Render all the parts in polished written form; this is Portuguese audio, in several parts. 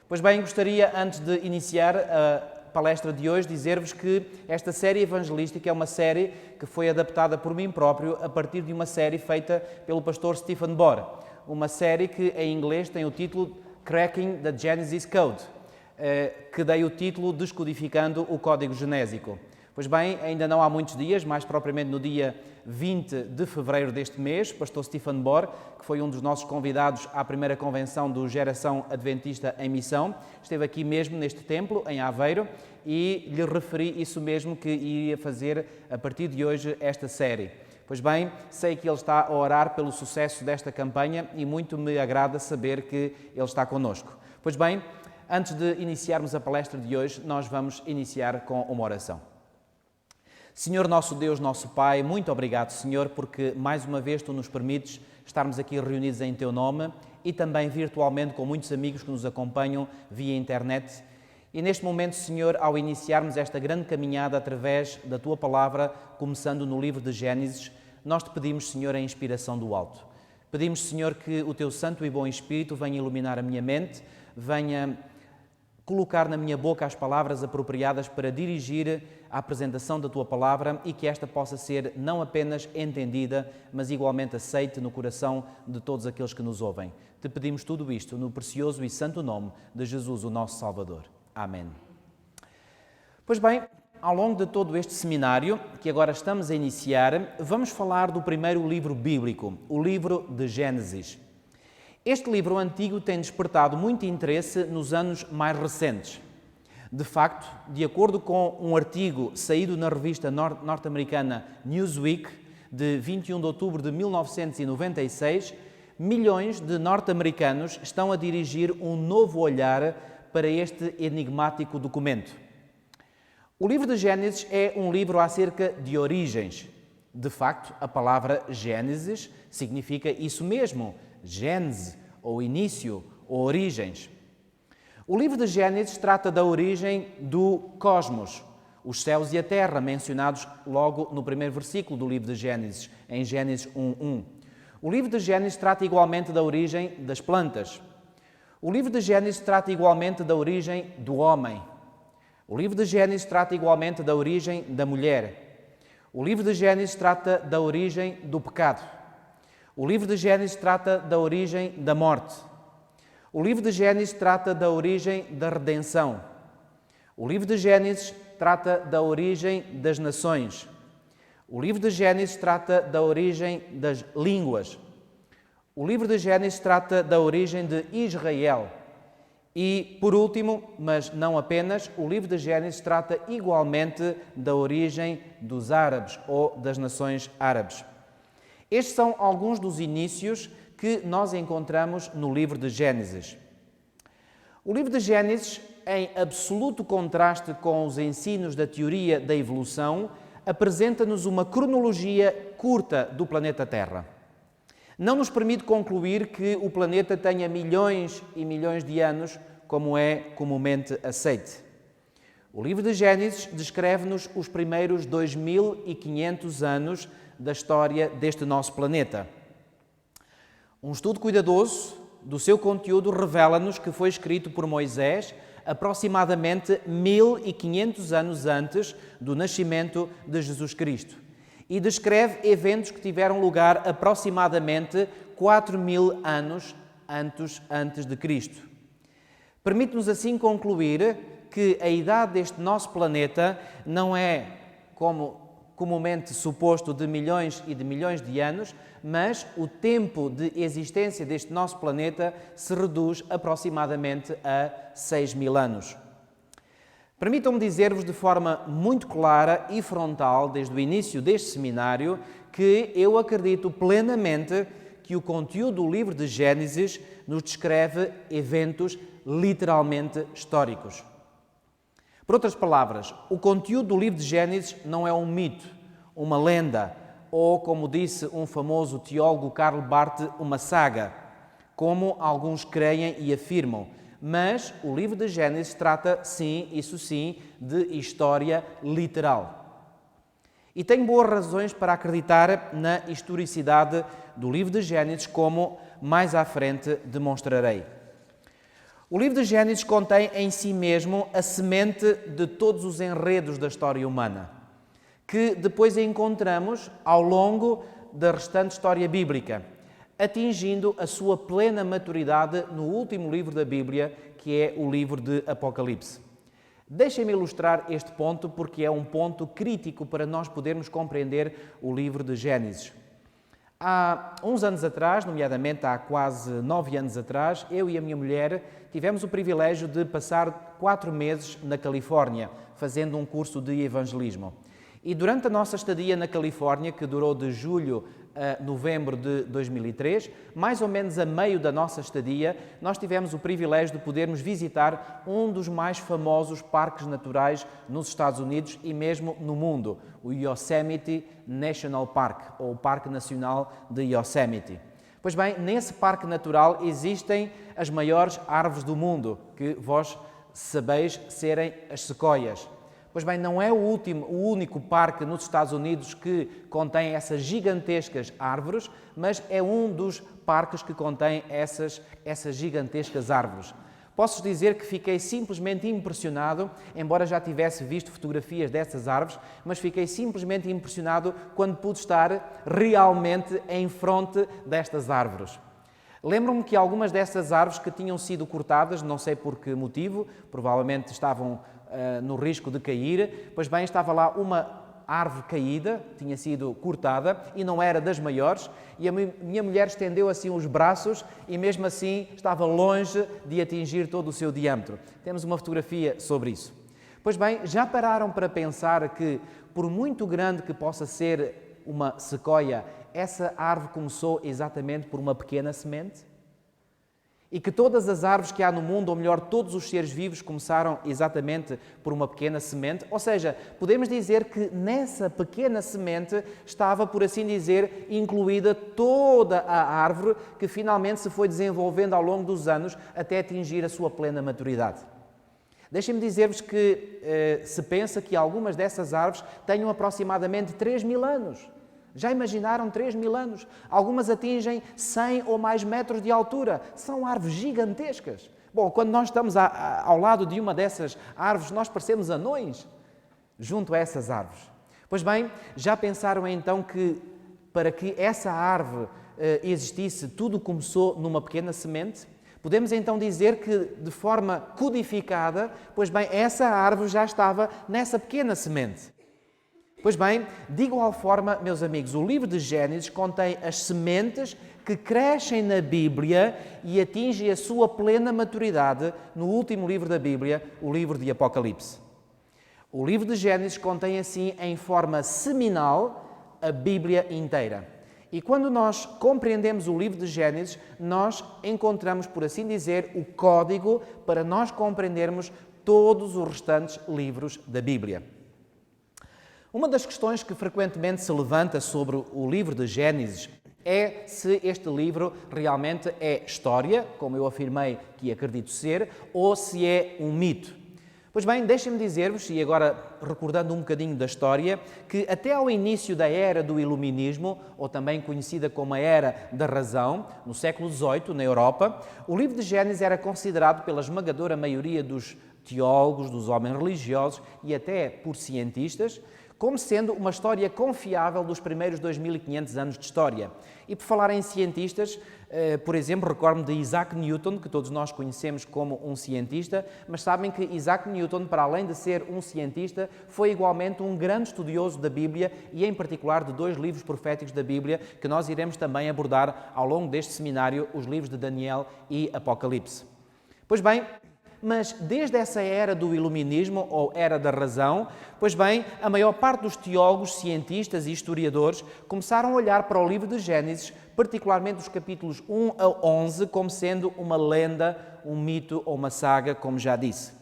Pois bem, gostaria, antes de iniciar a palestra de hoje, dizer-vos que esta série evangelística é uma série que foi adaptada por mim próprio a partir de uma série feita pelo pastor Stephen Bohr. Uma série que em inglês tem o título Cracking the Genesis Code, que dei o título Descodificando o Código Genésico. Pois bem, ainda não há muitos dias, mais propriamente no dia 20 de fevereiro deste mês, o pastor Stephen Bohr, que foi um dos nossos convidados à primeira convenção do Geração Adventista em Missão, esteve aqui mesmo neste templo, em Aveiro, e lhe referi isso mesmo que iria fazer a partir de hoje esta série. Pois bem, sei que ele está a orar pelo sucesso desta campanha e muito me agrada saber que ele está connosco. Pois bem, antes de iniciarmos a palestra de hoje, nós vamos iniciar com uma oração. Senhor nosso Deus, nosso Pai, muito obrigado, Senhor, porque mais uma vez Tu nos permites estarmos aqui reunidos em Teu nome e também virtualmente com muitos amigos que nos acompanham via internet. E neste momento, Senhor, ao iniciarmos esta grande caminhada através da Tua Palavra, começando no livro de Gênesis, nós Te pedimos, Senhor, a inspiração do alto. Pedimos, Senhor, que o Teu Santo e Bom Espírito venha iluminar a minha mente, venha colocar na minha boca as palavras apropriadas para dirigir a apresentação da Tua Palavra e que esta possa ser não apenas entendida, mas igualmente aceite no coração de todos aqueles que nos ouvem. Te pedimos tudo isto no precioso e santo nome de Jesus, o nosso Salvador. Amém. Pois bem, ao longo de todo este seminário, que agora estamos a iniciar, vamos falar do primeiro livro bíblico, o livro de Gênesis. Este livro antigo tem despertado muito interesse nos anos mais recentes. De facto, de acordo com um artigo saído na revista norte-americana Newsweek, de 21 de outubro de 1996, milhões de norte-americanos estão a dirigir um novo olhar para este enigmático documento. O livro de Gênesis é um livro acerca de origens. De facto, a palavra Gênesis significa isso mesmo, Gênese, ou início, ou origens. O livro de Gênesis trata da origem do cosmos, os céus e a terra, mencionados logo no primeiro versículo do livro de Gênesis, em Gênesis 1:1. O livro de Gênesis trata igualmente da origem das plantas. O livro de Gênesis trata igualmente da origem do homem. O livro de Gênesis trata igualmente da origem da mulher. O livro de Gênesis trata da origem do pecado. O livro de Gênesis trata da origem da morte. O livro de Gênesis trata da origem da redenção. O livro de Gênesis trata da origem das nações. O livro de Gênesis trata da origem das línguas. O livro de Gênesis trata da origem de Israel. E, por último, mas não apenas, o livro de Gênesis trata igualmente da origem dos árabes ou das nações árabes. Estes são alguns dos inícios que nós encontramos no livro de Gênesis. O livro de Gênesis, em absoluto contraste com os ensinos da teoria da evolução, apresenta-nos uma cronologia curta do planeta Terra. Não nos permite concluir que o planeta tenha milhões e milhões de anos, como é comumente aceite. O livro de Gênesis descreve-nos os primeiros 2500 anos da história deste nosso planeta. Um estudo cuidadoso do seu conteúdo revela-nos que foi escrito por Moisés aproximadamente 1500 anos antes do nascimento de Jesus Cristo e descreve eventos que tiveram lugar aproximadamente 4000 anos antes de Cristo. Permite-nos assim concluir que a idade deste nosso planeta não é, como comumente suposto, de milhões e de milhões de anos, mas o tempo de existência deste nosso planeta se reduz aproximadamente a 6000 anos. Permitam-me dizer-vos de forma muito clara e frontal, desde o início deste seminário, que eu acredito plenamente que o conteúdo do livro de Gênesis nos descreve eventos literalmente históricos. Por outras palavras, o conteúdo do livro de Gênesis não é um mito, uma lenda, ou, como disse um famoso teólogo Karl Barth, uma saga, como alguns creem e afirmam. Mas o livro de Gênesis trata, sim, isso sim, de história literal. E tenho boas razões para acreditar na historicidade do livro de Gênesis, como mais à frente demonstrarei. O livro de Gênesis contém em si mesmo a semente de todos os enredos da história humana, que depois encontramos ao longo da restante história bíblica, atingindo a sua plena maturidade no último livro da Bíblia, que é o livro de Apocalipse. Deixem-me ilustrar este ponto porque é um ponto crítico para nós podermos compreender o livro de Gênesis. Há uns anos atrás, nomeadamente há quase 9 anos atrás, eu e a minha mulher tivemos o privilégio de passar 4 meses na Califórnia, fazendo um curso de evangelismo. E durante a nossa estadia na Califórnia, que durou de julho a novembro de 2003, mais ou menos a meio da nossa estadia, nós tivemos o privilégio de podermos visitar um dos mais famosos parques naturais nos Estados Unidos e mesmo no mundo, o Yosemite National Park, ou o Parque Nacional de Yosemite. Pois bem, nesse parque natural existem as maiores árvores do mundo, que vós sabeis serem as sequoias. Pois bem, não é o único parque nos Estados Unidos que contém essas gigantescas árvores, mas é um dos parques que contém essas gigantescas árvores. Posso dizer que fiquei simplesmente impressionado, embora já tivesse visto fotografias dessas árvores, mas fiquei simplesmente impressionado quando pude estar realmente em fronte destas árvores. Lembro-me que algumas dessas árvores que tinham sido cortadas, não sei por que motivo, provavelmente estavam no risco de cair, pois bem, estava lá uma árvore caída, tinha sido cortada e não era das maiores, e a minha mulher estendeu assim os braços e mesmo assim estava longe de atingir todo o seu diâmetro. Temos uma fotografia sobre isso. Pois bem, já pararam para pensar que, por muito grande que possa ser uma sequoia, essa árvore começou exatamente por uma pequena semente? E que todas as árvores que há no mundo, ou melhor, todos os seres vivos, começaram exatamente por uma pequena semente? Ou seja, podemos dizer que nessa pequena semente estava, por assim dizer, incluída toda a árvore que finalmente se foi desenvolvendo ao longo dos anos até atingir a sua plena maturidade. Deixem-me dizer-vos que se pensa que algumas dessas árvores tenham aproximadamente 3.000 anos. Já imaginaram 3.000 anos? Algumas atingem 100 ou mais metros de altura. São árvores gigantescas. Bom, quando nós estamos ao lado de uma dessas árvores, nós parecemos anões junto a essas árvores. Pois bem, já pensaram então que para que essa árvore existisse, tudo começou numa pequena semente? Podemos então dizer que, de forma codificada, pois bem, essa árvore já estava nessa pequena semente. Pois bem, de igual forma, meus amigos, o livro de Gênesis contém as sementes que crescem na Bíblia e atingem a sua plena maturidade no último livro da Bíblia, o livro de Apocalipse. O livro de Gênesis contém, assim, em forma seminal, a Bíblia inteira. E quando nós compreendemos o livro de Gênesis, nós encontramos, por assim dizer, o código para nós compreendermos todos os restantes livros da Bíblia. Uma das questões que frequentemente se levanta sobre o livro de Gênesis é se este livro realmente é história, como eu afirmei que acredito ser, ou se é um mito. Pois bem, deixem-me dizer-vos, e agora recordando um bocadinho da história, que até ao início da Era do Iluminismo, ou também conhecida como a Era da Razão, no século XVIII, na Europa, o livro de Gênesis era considerado pela esmagadora maioria dos teólogos, dos homens religiosos e até por cientistas, como sendo uma história confiável dos primeiros 2.500 anos de história. E por falar em cientistas, por exemplo, recordo-me de Isaac Newton, que todos nós conhecemos como um cientista, mas sabem que Isaac Newton, para além de ser um cientista, foi igualmente um grande estudioso da Bíblia e, em particular, de 2 livros proféticos da Bíblia, que nós iremos também abordar ao longo deste seminário, os livros de Daniel e Apocalipse. Pois bem, mas desde essa era do Iluminismo, ou Era da Razão, pois bem, a maior parte dos teólogos, cientistas e historiadores começaram a olhar para o livro de Gênesis, particularmente os capítulos 1 a 11, como sendo uma lenda, um mito ou uma saga, como já disse.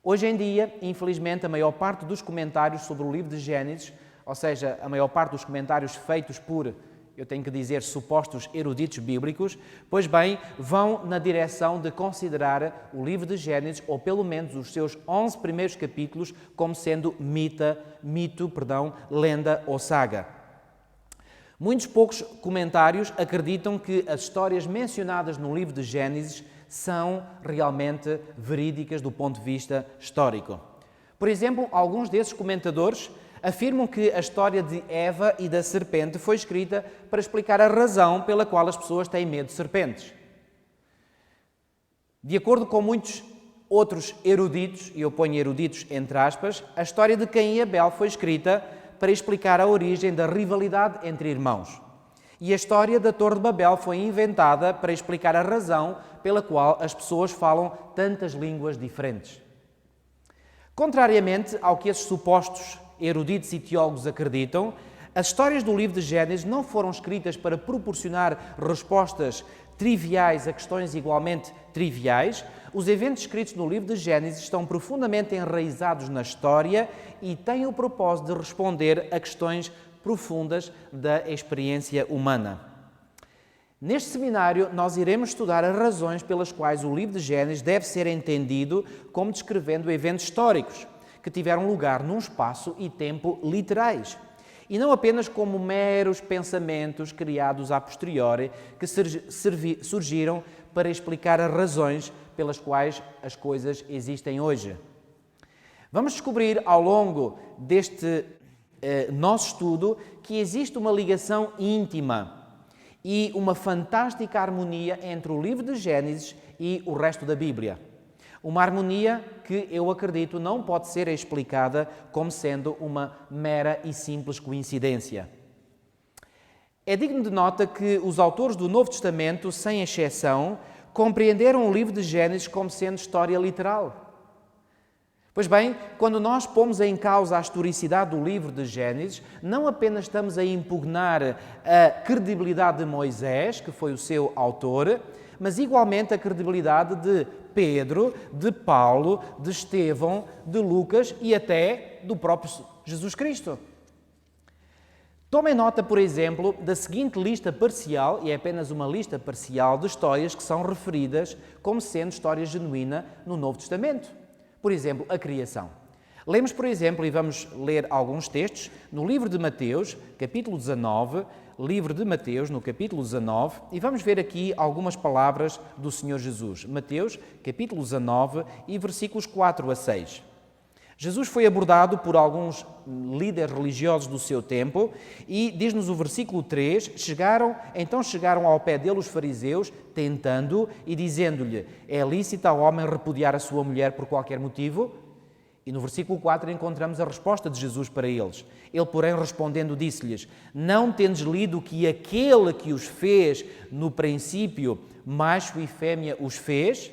Hoje em dia, infelizmente, a maior parte dos comentários sobre o livro de Gênesis, ou seja, a maior parte dos comentários feitos por, eu tenho que dizer, supostos eruditos bíblicos, pois bem, vão na direção de considerar o livro de Gênesis, ou pelo menos os seus 11 primeiros capítulos, como sendo mito, lenda ou saga. Muitos poucos comentários acreditam que as histórias mencionadas no livro de Gênesis são realmente verídicas do ponto de vista histórico. Por exemplo, alguns desses comentadores afirmam que a história de Eva e da serpente foi escrita para explicar a razão pela qual as pessoas têm medo de serpentes. De acordo com muitos outros eruditos, e eu ponho eruditos entre aspas, a história de Caim e Abel foi escrita para explicar a origem da rivalidade entre irmãos. E a história da Torre de Babel foi inventada para explicar a razão pela qual as pessoas falam tantas línguas diferentes. Contrariamente ao que esses supostos eruditos e teólogos acreditam, as histórias do livro de Gênesis não foram escritas para proporcionar respostas triviais a questões igualmente triviais. Os eventos escritos no livro de Gênesis estão profundamente enraizados na história e têm o propósito de responder a questões profundas da experiência humana. Neste seminário, nós iremos estudar as razões pelas quais o livro de Gênesis deve ser entendido como descrevendo eventos históricos que tiveram lugar num espaço e tempo literais, e não apenas como meros pensamentos criados a posteriori que surgiram para explicar as razões pelas quais as coisas existem hoje. Vamos descobrir ao longo deste nosso estudo que existe uma ligação íntima e uma fantástica harmonia entre o livro de Gênesis e o resto da Bíblia. Uma harmonia que eu acredito não pode ser explicada como sendo uma mera e simples coincidência. É digno de nota que os autores do Novo Testamento, sem exceção, compreenderam o livro de Gênesis como sendo história literal. Pois bem, quando nós pomos em causa a historicidade do livro de Gênesis, não apenas estamos a impugnar a credibilidade de Moisés, que foi o seu autor, mas igualmente a credibilidade de Pedro, de Paulo, de Estevão, de Lucas e até do próprio Jesus Cristo. Tomem nota, por exemplo, da seguinte lista parcial, e é apenas uma lista parcial de histórias que são referidas como sendo história genuína no Novo Testamento. Por exemplo, a criação. Lemos, por exemplo, e vamos ler alguns textos, no livro de Mateus, capítulo 19, livro de Mateus, no capítulo 19, e vamos ver aqui algumas palavras do Senhor Jesus. Mateus, capítulo 19 e versículos 4 a 6. Jesus foi abordado por alguns líderes religiosos do seu tempo e, diz-nos o versículo 3, chegaram ao pé dele os fariseus, tentando e dizendo-lhe: é lícito ao homem repudiar a sua mulher por qualquer motivo? E no versículo 4 encontramos a resposta de Jesus para eles. Ele, porém, respondendo, disse-lhes: não tendes lido que aquele que os fez no princípio, macho e fêmea os fez?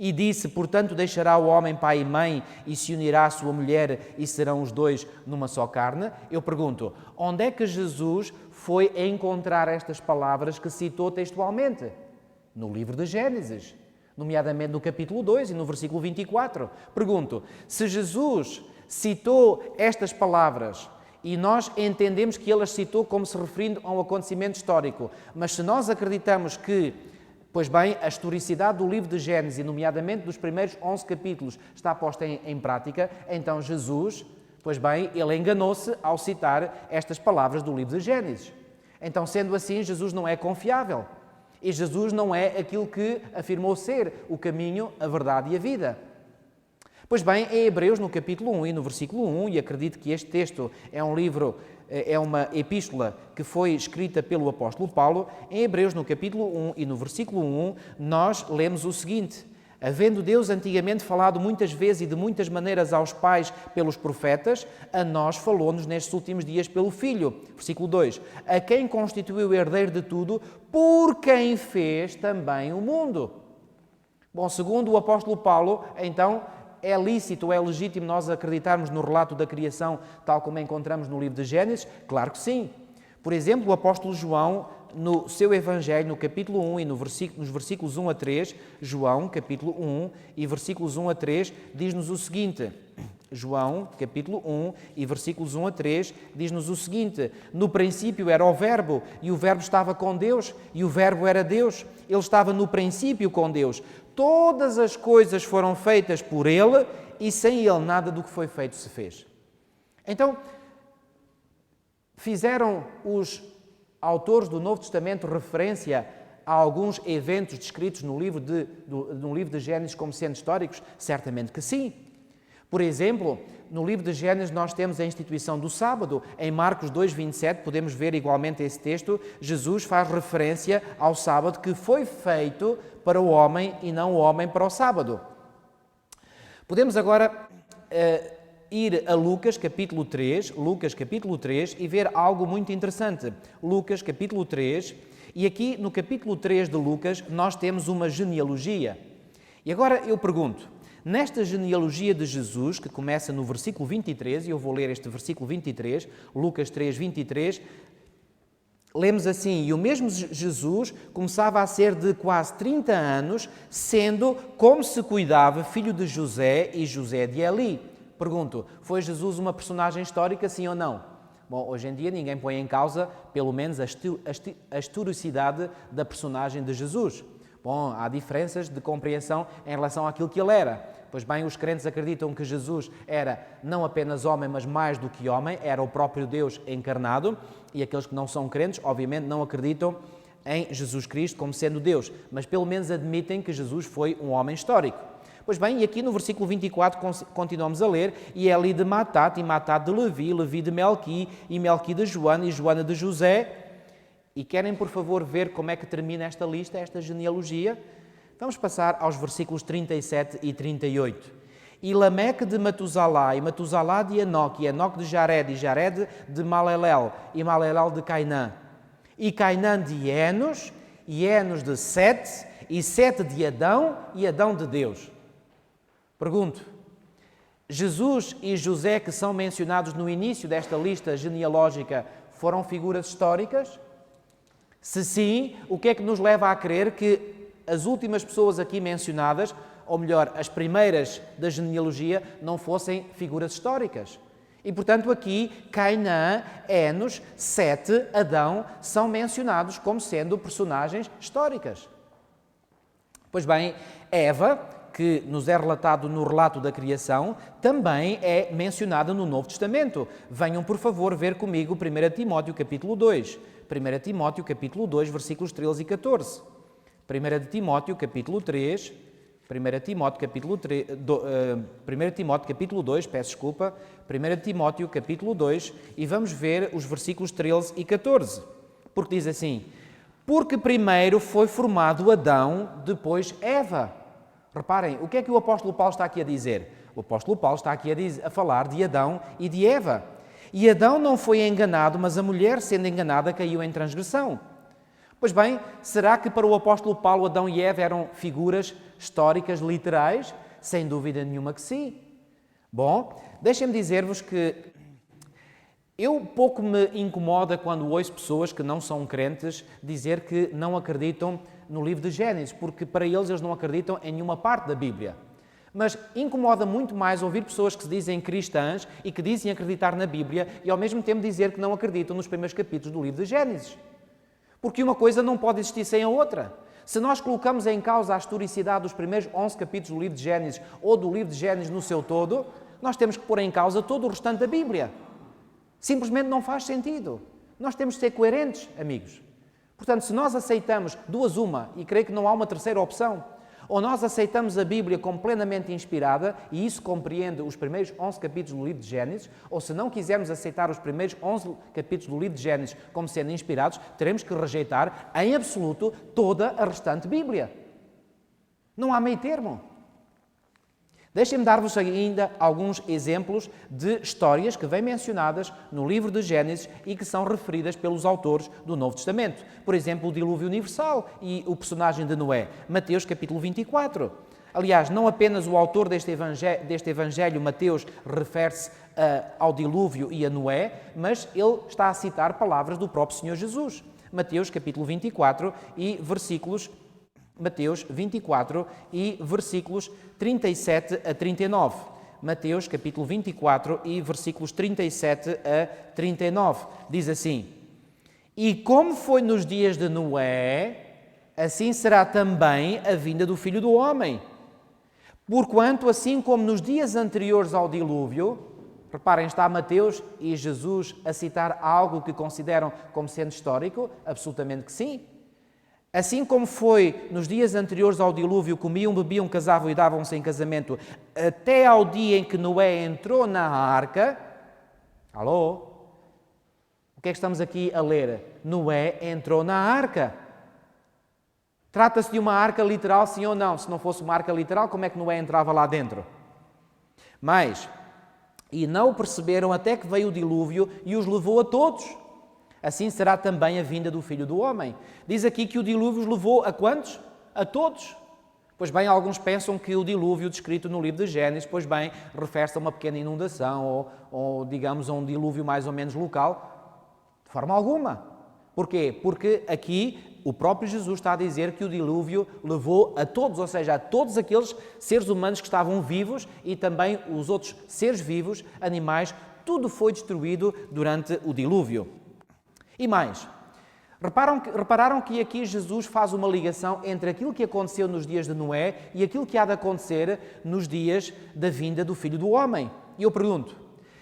E disse, portanto, deixará o homem pai e mãe e se unirá à sua mulher e serão os dois numa só carne? Eu pergunto, onde é que Jesus foi encontrar estas palavras que citou textualmente? No livro de Gênesis, nomeadamente no capítulo 2 e no versículo 24. Pergunto, se Jesus citou estas palavras e nós entendemos que ele as citou como se referindo a um acontecimento histórico, mas se nós acreditamos que, pois bem, a historicidade do livro de Gênesis, nomeadamente dos primeiros 11 capítulos, está posta em prática, então Jesus, pois bem, ele enganou-se ao citar estas palavras do livro de Gênesis. Então, sendo assim, Jesus não é confiável. E Jesus não é aquilo que afirmou ser o caminho, a verdade e a vida. Pois bem, em Hebreus, no capítulo 1 e no versículo 1, e acredito que este texto é um livro, é uma epístola que foi escrita pelo apóstolo Paulo, em Hebreus, no capítulo 1 e no versículo 1, nós lemos o seguinte: havendo Deus antigamente falado muitas vezes e de muitas maneiras aos pais pelos profetas, a nós falou-nos nestes últimos dias pelo Filho. Versículo 2, a quem constituiu o herdeiro de tudo, por quem fez também o mundo. Bom, segundo o apóstolo Paulo, então, é lícito, é legítimo nós acreditarmos no relato da criação tal como encontramos no livro de Gênesis? Claro que sim. Por exemplo, o apóstolo João, no seu Evangelho, no capítulo 1 e nos versículos 1 a 3, João, capítulo 1 e versículos 1 a 3, diz-nos o seguinte. João, capítulo 1 e versículos 1 a 3, diz-nos o seguinte: no princípio era o Verbo, e o Verbo estava com Deus, e o Verbo era Deus. Ele estava no princípio com Deus. Todas as coisas foram feitas por Ele, e sem Ele nada do que foi feito se fez. Então, fizeram os autores do Novo Testamento referência há alguns eventos descritos no livro de Gênesis como sendo históricos? Certamente que sim. Por exemplo, no livro de Gênesis nós temos a instituição do sábado. Em Marcos 2:27 podemos ver igualmente esse texto. Jesus faz referência ao sábado que foi feito para o homem e não o homem para o sábado. Podemos agora ir a Lucas capítulo 3, e ver algo muito interessante. Lucas capítulo 3, e aqui no capítulo 3 de Lucas nós temos uma genealogia. E agora eu pergunto, nesta genealogia de Jesus, que começa no versículo 23, e eu vou ler este versículo 23, Lucas 3, 23, lemos assim: e o mesmo Jesus começava a ser de quase 30 anos, sendo, como se cuidava, filho de José e José de Eli. Pergunto, foi Jesus uma personagem histórica, sim ou não? Bom, hoje em dia ninguém põe em causa, pelo menos, a historicidade da personagem de Jesus. Bom, há diferenças de compreensão em relação àquilo que ele era. Pois bem, os crentes acreditam que Jesus era não apenas homem, mas mais do que homem, era o próprio Deus encarnado, e aqueles que não são crentes, obviamente, não acreditam em Jesus Cristo como sendo Deus, mas pelo menos admitem que Jesus foi um homem histórico. Pois bem, e aqui no versículo 24 continuamos a ler: e Eli de Matat, e Matat de Levi, Levi de Melqui, e Melqui de Joana, e Joana de José. E querem, por favor, ver como é que termina esta lista, esta genealogia? Vamos passar aos versículos 37 e 38. E Lameque de Matusalá, e Matusalá de Enoque, e Enoque de Jared, e Jared de Malelel, e Malelel de Cainã. E Cainã de Enos, e Enos de Sete, e Sete de Adão, e Adão de Deus. Pergunto, Jesus e José, que são mencionados no início desta lista genealógica, foram figuras históricas? Se sim, o que é que nos leva a crer que as últimas pessoas aqui mencionadas, ou melhor, as primeiras da genealogia, não fossem figuras históricas? E, portanto, aqui Cainã, Enos, Sete, Adão são mencionados como sendo personagens históricas. Pois bem, Eva, que nos é relatado no relato da criação, também é mencionada no Novo Testamento. Venham, por favor, ver comigo 1 Timóteo capítulo 2. 1 Timóteo capítulo 2, versículos 13 e 14. 1 Timóteo capítulo 3, 1 Timóteo capítulo 2, peço desculpa, 1 Timóteo capítulo 2, e vamos ver os versículos 13 e 14. Porque diz assim: porque primeiro foi formado Adão, depois Eva. Reparem, o que é que o apóstolo Paulo está aqui a dizer? O apóstolo Paulo está aqui a falar de Adão e de Eva. E Adão não foi enganado, mas a mulher, sendo enganada, caiu em transgressão. Pois bem, será que para o apóstolo Paulo Adão e Eva eram figuras históricas, literais? Sem dúvida nenhuma que sim. Bom, deixem-me dizer-vos que eu pouco me incomoda quando ouço pessoas que não são crentes dizer que não acreditam no livro de Gênesis, porque para eles não acreditam em nenhuma parte da Bíblia. Mas incomoda muito mais ouvir pessoas que se dizem cristãs e que dizem acreditar na Bíblia e ao mesmo tempo dizer que não acreditam nos primeiros capítulos do livro de Gênesis. Porque uma coisa não pode existir sem a outra. Se nós colocamos em causa a historicidade dos primeiros 11 capítulos do livro de Gênesis ou do livro de Gênesis no seu todo, nós temos que pôr em causa todo o restante da Bíblia. Simplesmente não faz sentido. Nós temos de ser coerentes, amigos. Portanto, se nós aceitamos uma, e creio que não há uma terceira opção, ou nós aceitamos a Bíblia como plenamente inspirada, e isso compreende os primeiros 11 capítulos do livro de Gênesis, ou se não quisermos aceitar os primeiros 11 capítulos do livro de Gênesis como sendo inspirados, teremos que rejeitar em absoluto toda a restante Bíblia. Não há meio termo. Deixem-me dar-vos ainda alguns exemplos de histórias que vêm mencionadas no livro de Gênesis e que são referidas pelos autores do Novo Testamento. Por exemplo, o dilúvio universal e o personagem de Noé. Mateus capítulo 24. Aliás, não apenas o autor deste evangelho, Mateus, refere-se ao dilúvio e a Noé, mas ele está a citar palavras do próprio Senhor Jesus. Mateus capítulo 24 e versículos Mateus 24 e versículos 37 a 39. Mateus capítulo 24 e versículos 37 a 39. Diz assim: e como foi nos dias de Noé, assim será também a vinda do Filho do Homem. Porquanto, assim como nos dias anteriores ao dilúvio, reparem, está Mateus e Jesus a citar algo que consideram como sendo histórico? Absolutamente que sim. Assim como foi nos dias anteriores ao dilúvio, comiam, bebiam, casavam e davam-se em casamento, até ao dia em que Noé entrou na arca. Alô? O que é que estamos aqui a ler? Noé entrou na arca. Trata-se de uma arca literal, sim ou não? Se não fosse uma arca literal, como é que Noé entrava lá dentro? Mas, e não o perceberam até que veio o dilúvio e os levou a todos. Assim será também a vinda do Filho do Homem. Diz aqui que o dilúvio os levou a quantos? A todos. Pois bem, alguns pensam que o dilúvio descrito no livro de Gênesis, pois bem, refere-se a uma pequena inundação ou, digamos, a um dilúvio mais ou menos local. De forma alguma. Porquê? Porque aqui o próprio Jesus está a dizer que o dilúvio levou a todos, ou seja, a todos aqueles seres humanos que estavam vivos e também os outros seres vivos, animais, tudo foi destruído durante o dilúvio. E mais, repararam que aqui Jesus faz uma ligação entre aquilo que aconteceu nos dias de Noé e aquilo que há de acontecer nos dias da vinda do Filho do Homem. E eu pergunto,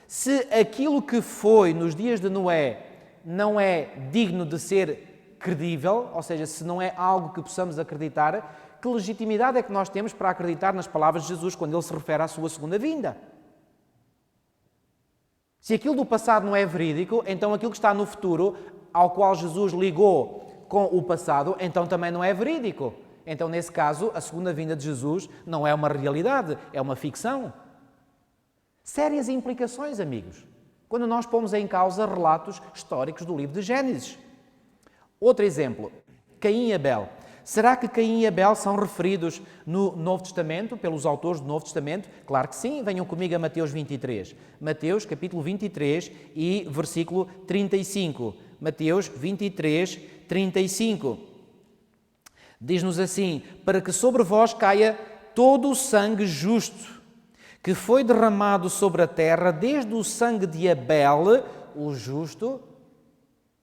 se aquilo que foi nos dias de Noé não é digno de ser credível, ou seja, se não é algo que possamos acreditar, que legitimidade é que nós temos para acreditar nas palavras de Jesus quando ele se refere à sua segunda vinda? Se aquilo do passado não é verídico, então aquilo que está no futuro, ao qual Jesus ligou com o passado, então também não é verídico. Então, nesse caso, a segunda vinda de Jesus não é uma realidade, é uma ficção. Sérias implicações, amigos, quando nós pomos em causa relatos históricos do livro de Gênesis. Outro exemplo, Caim e Abel. Será que Caim e Abel são referidos no Novo Testamento, pelos autores do Novo Testamento? Claro que sim, venham comigo a Mateus 23. Mateus, capítulo 23 e versículo 35. Mateus 23, 35. Diz-nos assim, para que sobre vós caia todo o sangue justo, que foi derramado sobre a terra, desde o sangue de Abel, o justo.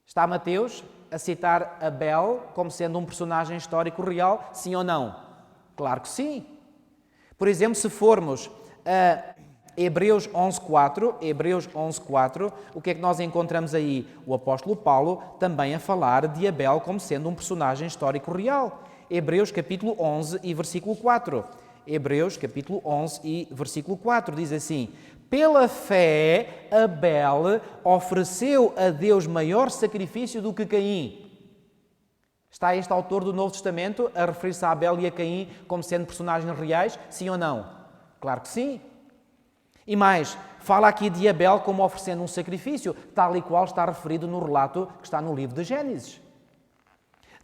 Está Mateus a citar Abel como sendo um personagem histórico real, sim ou não? Claro que sim. Por exemplo, se formos a Hebreus 11.4, o que é que nós encontramos aí? O apóstolo Paulo também a falar de Abel como sendo um personagem histórico real. Hebreus capítulo 11 e versículo 4. Hebreus, capítulo 11 e versículo 4, diz assim, pela fé, Abel ofereceu a Deus maior sacrifício do que Caim. Está este autor do Novo Testamento a referir-se a Abel e a Caim como sendo personagens reais? Sim ou não? Claro que sim. E mais, fala aqui de Abel como oferecendo um sacrifício, tal e qual está referido no relato que está no livro de Gênesis.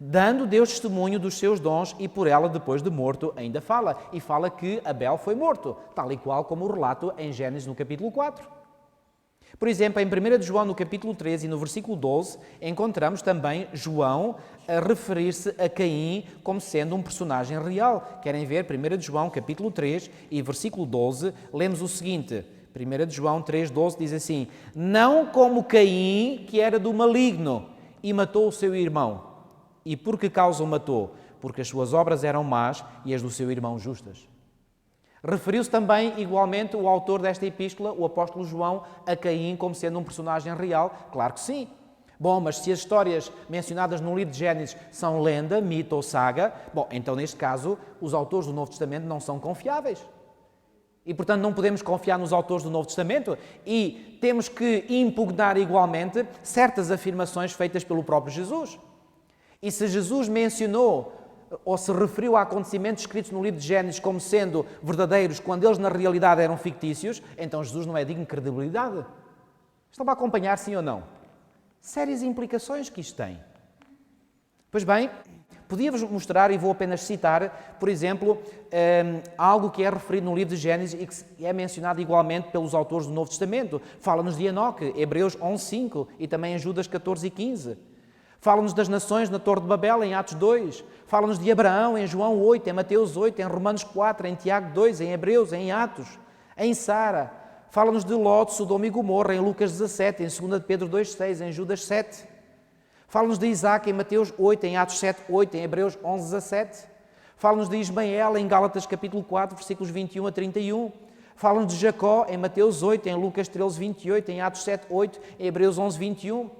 Dando Deus testemunho dos seus dons e por ela, depois de morto, ainda fala. E fala que Abel foi morto, tal e qual como o relato em Gênesis no capítulo 4. Por exemplo, em 1 João, no capítulo 13 e no versículo 12, encontramos também João a referir-se a Caim como sendo um personagem real. Querem ver? 1 João, capítulo 3 e versículo 12, lemos o seguinte. 1 João 3, 12 diz assim, não como Caim, que era do maligno, e matou o seu irmão. E por que causa o matou? Porque as suas obras eram más e as do seu irmão justas. Referiu-se também, igualmente, o autor desta epístola, o apóstolo João, a Caim como sendo um personagem real? Claro que sim. Bom, mas se as histórias mencionadas no livro de Gênesis são lenda, mito ou saga, bom, então neste caso os autores do Novo Testamento não são confiáveis. E, portanto, não podemos confiar nos autores do Novo Testamento e temos que impugnar igualmente certas afirmações feitas pelo próprio Jesus. E se Jesus mencionou ou se referiu a acontecimentos escritos no livro de Gênesis como sendo verdadeiros, quando eles na realidade eram fictícios, então Jesus não é digno de credibilidade. Estão a acompanhar, sim ou não? Sérias implicações que isto tem. Pois bem, podia-vos mostrar, e vou apenas citar, por exemplo, algo que é referido no livro de Gênesis e que é mencionado igualmente pelos autores do Novo Testamento. Fala-nos de Enoque, Hebreus 11.5 e também em Judas 14 e 15. Fala-nos das nações na Torre de Babel, em Atos 2. Fala-nos de Abraão, em João 8, em Mateus 8, em Romanos 4, em Tiago 2, em Hebreus, em Atos, em Sara. Fala-nos de Ló, de Sodoma e Gomorra, em Lucas 17, em 2 Pedro 2,6, em Judas 7. Fala-nos de Isaac, em Mateus 8, em Atos 7, 8, em Hebreus 11, 17. Fala-nos de Ismael, em Gálatas capítulo 4, versículos 21 a 31. Fala-nos de Jacó, em Mateus 8, em Lucas 13, 28, em Atos 7, 8, em Hebreus 11, 21.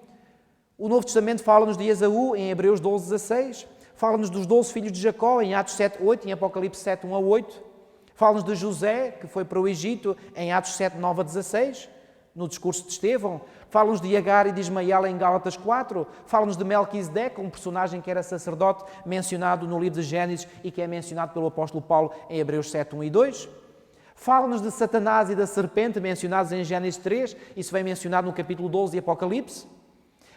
O Novo Testamento fala-nos de Esaú, em Hebreus 12, 16. Fala-nos dos 12 filhos de Jacó, em Atos 7:8, em Apocalipse 7:1-8. Fala-nos de José, que foi para o Egito, em Atos 7:9-16, no discurso de Estevão. Fala-nos de Agar e de Ismael, em Gálatas 4. Fala-nos de Melquisedeque, um personagem que era sacerdote, mencionado no livro de Gênesis e que é mencionado pelo apóstolo Paulo em Hebreus 7:1-2. Fala-nos de Satanás e da serpente, mencionados em Gênesis 3, isso vem mencionado no capítulo 12 de Apocalipse.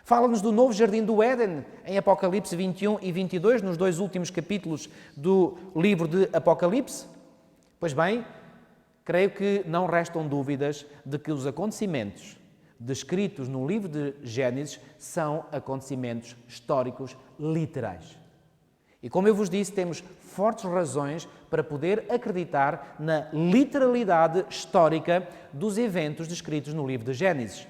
Fala-nos do novo jardim do Éden, em Apocalipse 21 e 22, nos 2 últimos capítulos do livro de Apocalipse. Pois bem, creio que não restam dúvidas de que os acontecimentos descritos no livro de Gênesis são acontecimentos históricos literais. E como eu vos disse, temos fortes razões para poder acreditar na literalidade histórica dos eventos descritos no livro de Gênesis.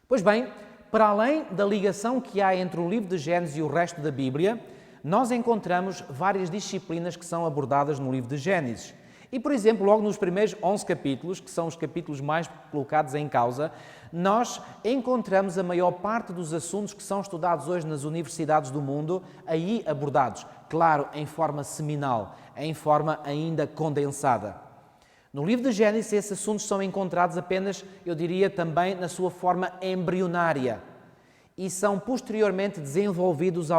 Pois bem, para além da ligação que há entre o livro de Gênesis e o resto da Bíblia, nós encontramos várias disciplinas que são abordadas no livro de Gênesis. E, por exemplo, logo nos primeiros 11 capítulos, que são os capítulos mais colocados em causa, nós encontramos a maior parte dos assuntos que são estudados hoje nas universidades do mundo aí abordados, claro, em forma seminal, em forma ainda condensada. No livro de Gênesis, esses assuntos são encontrados apenas, eu diria, também na sua forma embrionária e são posteriormente desenvolvidos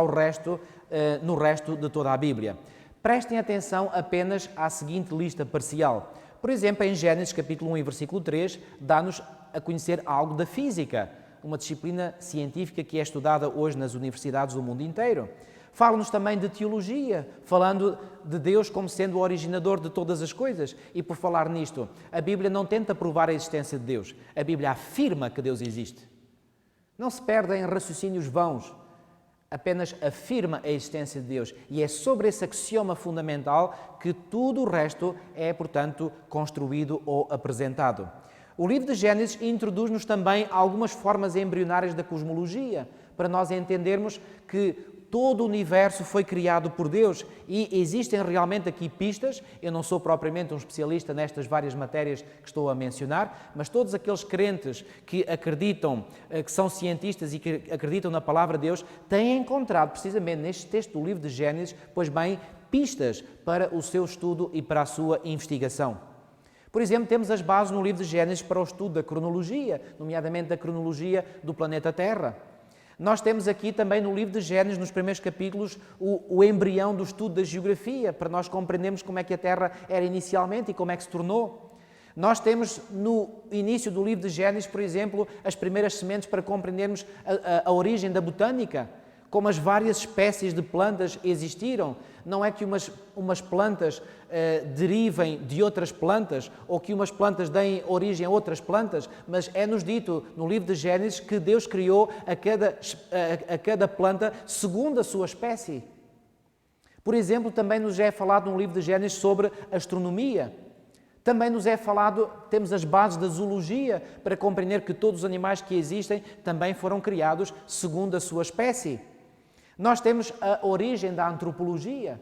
no resto de toda a Bíblia. Prestem atenção apenas à seguinte lista parcial. Por exemplo, em Gênesis capítulo 1 e versículo 3, dá-nos a conhecer algo da física, uma disciplina científica que é estudada hoje nas universidades do mundo inteiro. Fala-nos também de teologia, falando de Deus como sendo o originador de todas as coisas. E por falar nisto, a Bíblia não tenta provar a existência de Deus. A Bíblia afirma que Deus existe. Não se perde em raciocínios vãos. Apenas afirma a existência de Deus. E é sobre esse axioma fundamental que tudo o resto é, portanto, construído ou apresentado. O livro de Gênesis introduz-nos também algumas formas embrionárias da cosmologia, para nós entendermos que todo o universo foi criado por Deus e existem realmente aqui pistas. Eu não sou propriamente um especialista nestas várias matérias que estou a mencionar, mas todos aqueles crentes que acreditam, que são cientistas e que acreditam na palavra de Deus, têm encontrado precisamente neste texto do livro de Gênesis, pois bem, pistas para o seu estudo e para a sua investigação. Por exemplo, temos as bases no livro de Gênesis para o estudo da cronologia, nomeadamente da cronologia do planeta Terra. Nós temos aqui também no livro de Gênesis, nos primeiros capítulos, o embrião do estudo da geografia, para nós compreendermos como é que a Terra era inicialmente e como é que se tornou. Nós temos no início do livro de Gênesis, por exemplo, as primeiras sementes para compreendermos a origem da botânica, como as várias espécies de plantas existiram. Não é que umas plantas derivem de outras plantas ou que umas plantas deem origem a outras plantas, mas é-nos dito no livro de Gênesis que Deus criou a cada planta segundo a sua espécie. Por exemplo, também nos é falado no livro de Gênesis sobre astronomia. Também nos é falado, temos as bases da zoologia para compreender que todos os animais que existem também foram criados segundo a sua espécie. Nós temos a origem da antropologia.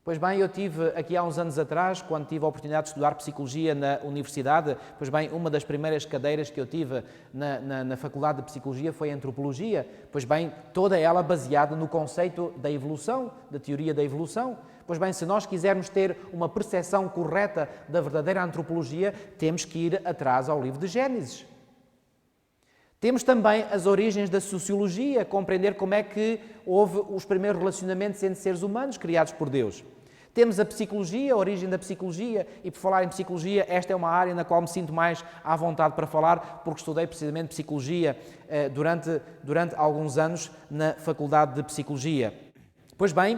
Pois bem, eu tive aqui há uns anos atrás, quando tive a oportunidade de estudar psicologia na universidade, pois bem, uma das primeiras cadeiras que eu tive na Faculdade de Psicologia foi a antropologia. Pois bem, toda ela baseada no conceito da evolução, da teoria da evolução. Pois bem, se nós quisermos ter uma percepção correta da verdadeira antropologia, temos que ir atrás ao livro de Gênesis. Temos também as origens da sociologia, compreender como é que houve os primeiros relacionamentos entre seres humanos criados por Deus. Temos a psicologia, a origem da psicologia, e por falar em psicologia, esta é uma área na qual me sinto mais à vontade para falar, porque estudei precisamente psicologia durante alguns anos na Faculdade de Psicologia. Pois bem,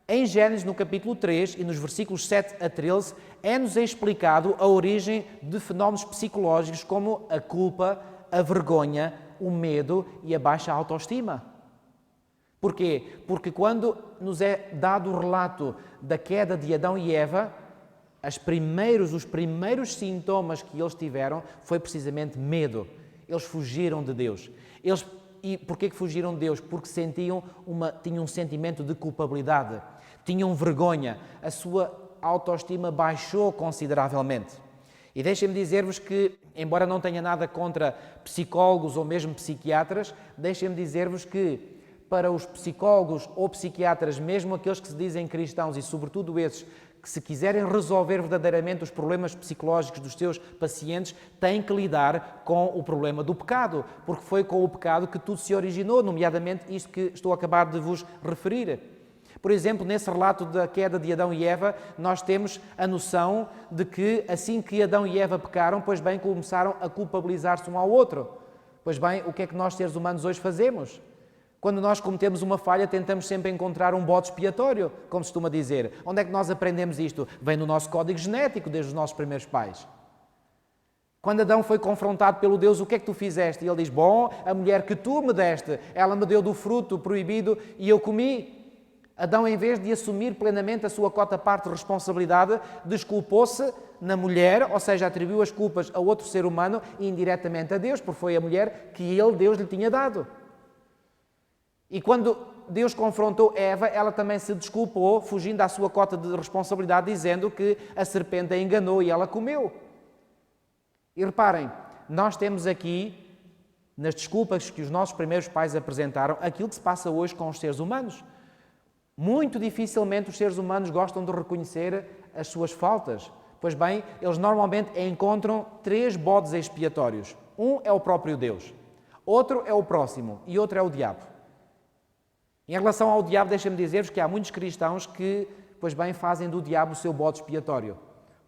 em Gênesis, no capítulo 3 e nos versículos 7 a 13, é-nos explicado a origem de fenómenos psicológicos como a culpa, a vergonha, o medo e a baixa autoestima. Porquê? Porque quando nos é dado o relato da queda de Adão e Eva, os primeiros sintomas que eles tiveram foi precisamente medo. Eles fugiram de Deus. E porquê que fugiram de Deus? Porque tinham um sentimento de culpabilidade, tinham vergonha, a sua autoestima baixou consideravelmente. E deixem-me dizer-vos que, embora não tenha nada contra psicólogos ou mesmo psiquiatras, deixem-me dizer-vos que para os psicólogos ou psiquiatras, mesmo aqueles que se dizem cristãos e sobretudo esses que se quiserem resolver verdadeiramente os problemas psicológicos dos seus pacientes, têm que lidar com o problema do pecado, porque foi com o pecado que tudo se originou, nomeadamente isto que estou a acabar de vos referir. Por exemplo, nesse relato da queda de Adão e Eva, nós temos a noção de que assim que Adão e Eva pecaram, pois bem, começaram a culpabilizar-se um ao outro. Pois bem, o que é que nós seres humanos hoje fazemos? Quando nós cometemos uma falha, tentamos sempre encontrar um bode expiatório, como se costuma dizer. Onde é que nós aprendemos isto? Vem no nosso código genético, desde os nossos primeiros pais. Quando Adão foi confrontado pelo Deus, o que é que tu fizeste? E ele diz, bom, a mulher que tu me deste, ela me deu do fruto proibido e eu comi. Adão, em vez de assumir plenamente a sua cota-parte de responsabilidade, desculpou-se na mulher, ou seja, atribuiu as culpas a outro ser humano e indiretamente a Deus, porque foi a mulher que Deus lhe tinha dado. E quando Deus confrontou Eva, ela também se desculpou, fugindo à sua cota de responsabilidade, dizendo que a serpente a enganou e ela comeu. E reparem, nós temos aqui, nas desculpas que os nossos primeiros pais apresentaram, aquilo que se passa hoje com os seres humanos. Muito dificilmente os seres humanos gostam de reconhecer as suas faltas. Pois bem, eles normalmente encontram 3 bodes expiatórios. Um é o próprio Deus, outro é o próximo e outro é o diabo. Em relação ao diabo, deixem-me dizer-vos que há muitos cristãos que, pois bem, fazem do diabo o seu bode expiatório.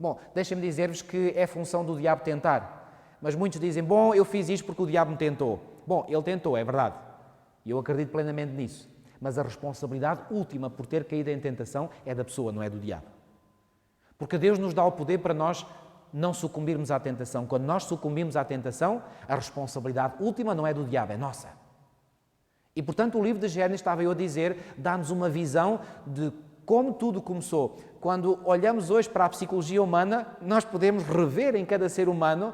Bom, deixem-me dizer-vos que é função do diabo tentar. Mas muitos dizem, bom, eu fiz isto porque o diabo me tentou. Bom, ele tentou, é verdade. E eu acredito plenamente nisso. Mas a responsabilidade última por ter caído em tentação é da pessoa, não é do diabo. Porque Deus nos dá o poder para nós não sucumbirmos à tentação. Quando nós sucumbimos à tentação, a responsabilidade última não é do diabo, é nossa. E, portanto, o livro de Gênesis, estava eu a dizer, dá-nos uma visão de como tudo começou. Quando olhamos hoje para a psicologia humana, nós podemos rever em cada ser humano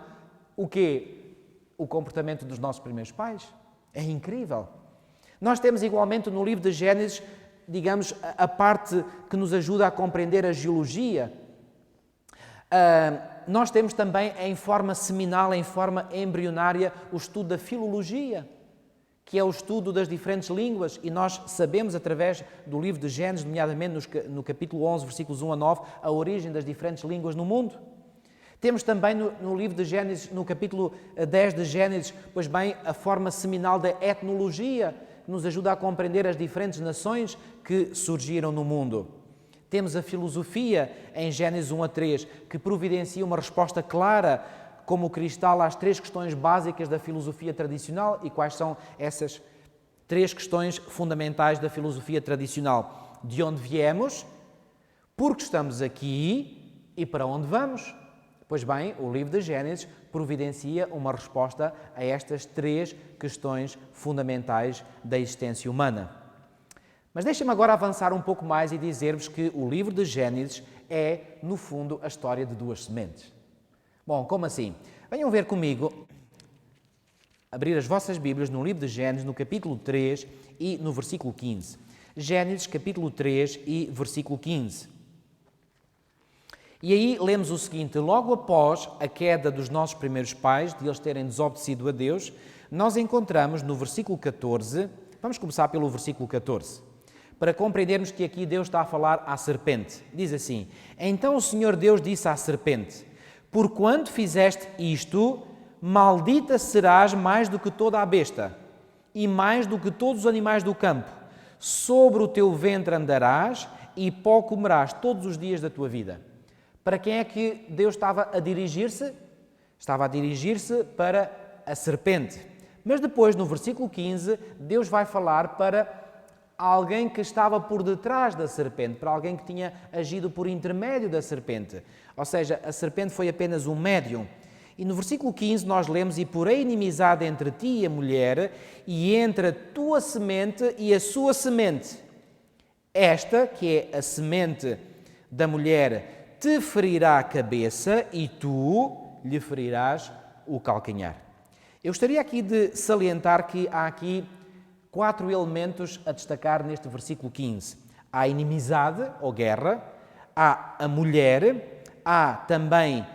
o quê? O comportamento dos nossos primeiros pais. É incrível. Nós temos igualmente no livro de Gênesis, digamos, a parte que nos ajuda a compreender a geologia. Nós temos também, em forma seminal, em forma embrionária, o estudo da filologia, que é o estudo das diferentes línguas, e nós sabemos, através do livro de Gênesis, nomeadamente no capítulo 11, versículos 1 a 9, a origem das diferentes línguas no mundo. Temos também no livro de Gênesis, no capítulo 10 de Gênesis, pois bem, a forma seminal da etnologia, que nos ajuda a compreender as diferentes nações que surgiram no mundo. Temos a filosofia, em Gênesis 1 a 3, que providencia uma resposta clara, como o cristal, às 3 questões básicas da filosofia tradicional. E quais são essas 3 questões fundamentais da filosofia tradicional? De onde viemos, porque estamos aqui e para onde vamos? Pois bem, o livro de Gênesis providencia uma resposta a estas 3 questões fundamentais da existência humana. Mas deixem-me agora avançar um pouco mais e dizer-vos que o livro de Gênesis é, no fundo, a história de 2 sementes. Bom, como assim? Venham ver comigo, abrir as vossas Bíblias no livro de Gênesis, no capítulo 3 e no versículo 15. Gênesis, capítulo 3 e versículo 15. E aí lemos o seguinte: logo após a queda dos nossos primeiros pais, de eles terem desobedecido a Deus, nós encontramos no versículo 14, vamos começar pelo versículo 14, para compreendermos que aqui Deus está a falar à serpente. Diz assim: então o Senhor Deus disse à serpente: porquanto fizeste isto, maldita serás mais do que toda a besta, e mais do que todos os animais do campo. Sobre o teu ventre andarás, e pó comerás todos os dias da tua vida. Para quem é que Deus estava a dirigir-se? Estava a dirigir-se para a serpente. Mas depois, no versículo 15, Deus vai falar para alguém que estava por detrás da serpente, para alguém que tinha agido por intermédio da serpente. Ou seja, a serpente foi apenas um médium. E no versículo 15 nós lemos: e porém inimizade entre ti e a mulher, e entre a tua semente e a sua semente. Esta, que é a semente da mulher, te ferirá a cabeça e tu lhe ferirás o calcanhar. Eu gostaria aqui de salientar que há aqui 4 elementos a destacar neste versículo 15. Há a inimizade ou guerra, há a mulher, há também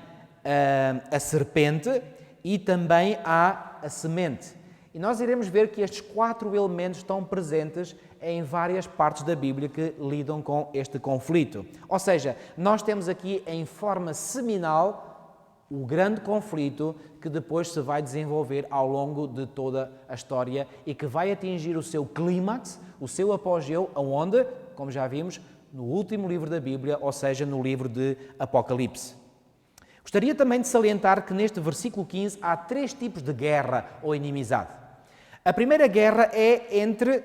a serpente e também há a semente. E nós iremos ver que estes 4 elementos estão presentes em várias partes da Bíblia que lidam com este conflito. Ou seja, nós temos aqui em forma seminal o grande conflito que depois se vai desenvolver ao longo de toda a história e que vai atingir o seu clímax, o seu apogeu, aonde, como já vimos, no último livro da Bíblia, ou seja, no livro de Apocalipse. Gostaria também de salientar que neste versículo 15 há 3 tipos de guerra ou inimizade. A primeira guerra é entre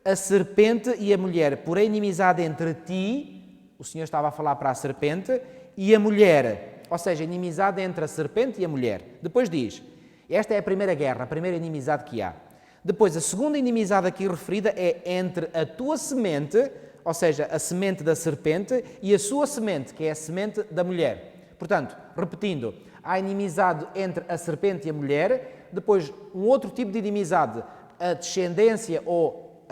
a serpente e a mulher, porém a inimizade entre ti, o Senhor estava a falar para a serpente, e a mulher, ou seja, a inimizade entre a serpente e a mulher. Depois diz, esta é a primeira guerra, a primeira inimizade que há. Depois, a segunda inimizade aqui referida é entre a tua semente, ou seja, a semente da serpente, e a sua semente, que é a semente da mulher. Portanto, repetindo, há inimizade entre a serpente e a mulher. Depois, um outro tipo de inimizade, a descendência ou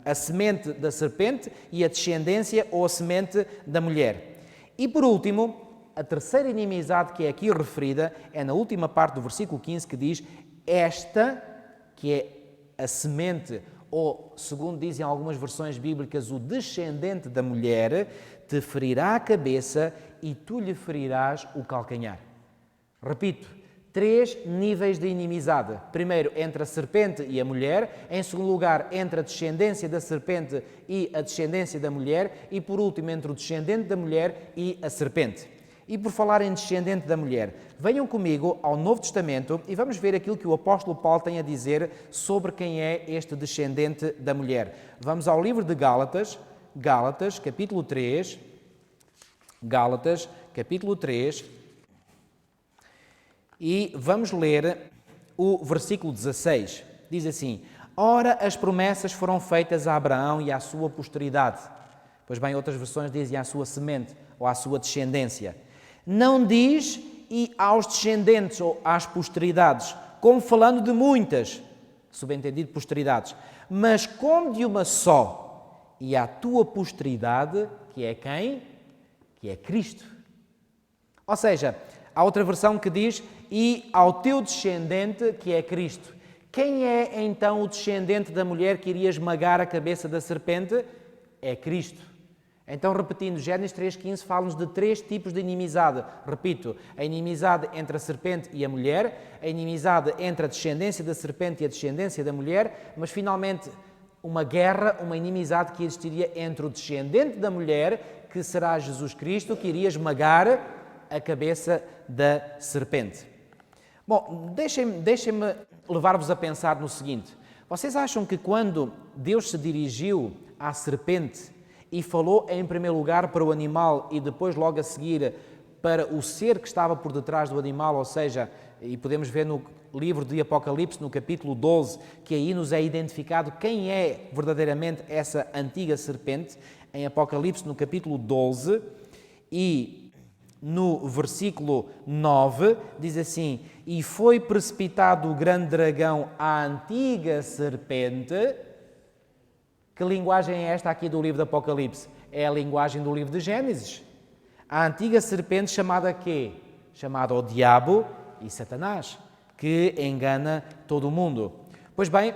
a semente da serpente e a descendência ou a semente da mulher. E por último, a terceira inimizade que é aqui referida é na última parte do versículo 15 que diz esta, que é a semente ou, segundo dizem algumas versões bíblicas, o descendente da mulher, te ferirá a cabeça e tu lhe ferirás o calcanhar. Repito, 3 níveis de inimizade. Primeiro, entre a serpente e a mulher. Em segundo lugar, entre a descendência da serpente e a descendência da mulher. E por último, entre o descendente da mulher e a serpente. E por falar em descendente da mulher, venham comigo ao Novo Testamento e vamos ver aquilo que o apóstolo Paulo tem a dizer sobre quem é este descendente da mulher. Vamos ao livro de Gálatas, capítulo 3. Gálatas, capítulo 3. E vamos ler o versículo 16. Diz assim: ora, as promessas foram feitas a Abraão e à sua posteridade. Pois bem, outras versões dizem à sua semente ou à sua descendência. Não diz e aos descendentes ou às posteridades, como falando de muitas, subentendido posteridades, mas como de uma só, e à tua posteridade, que é quem? Que é Cristo. Ou seja, há outra versão que diz e ao teu descendente, que é Cristo. Quem é então o descendente da mulher que iria esmagar a cabeça da serpente? É Cristo. Então, repetindo, Gênesis 3,15 fala-nos de 3 tipos de inimizade. Repito, a inimizade entre a serpente e a mulher, a inimizade entre a descendência da serpente e a descendência da mulher, mas finalmente uma guerra, uma inimizade que existiria entre o descendente da mulher, que será Jesus Cristo, que iria esmagar a cabeça da serpente. Bom, deixem-me levar-vos a pensar no seguinte. Vocês acham que quando Deus se dirigiu à serpente e falou em primeiro lugar para o animal e depois logo a seguir para o ser que estava por detrás do animal, ou seja, e podemos ver no livro de Apocalipse, no capítulo 12, que aí nos é identificado quem é verdadeiramente essa antiga serpente, em Apocalipse no capítulo 12 e no versículo 9, diz assim: e foi precipitado o grande dragão, a antiga serpente. Que linguagem é esta aqui do livro de Apocalipse? É a linguagem do livro de Gênesis. A antiga serpente chamada quê? Chamada o diabo e Satanás, que engana todo o mundo. Pois bem,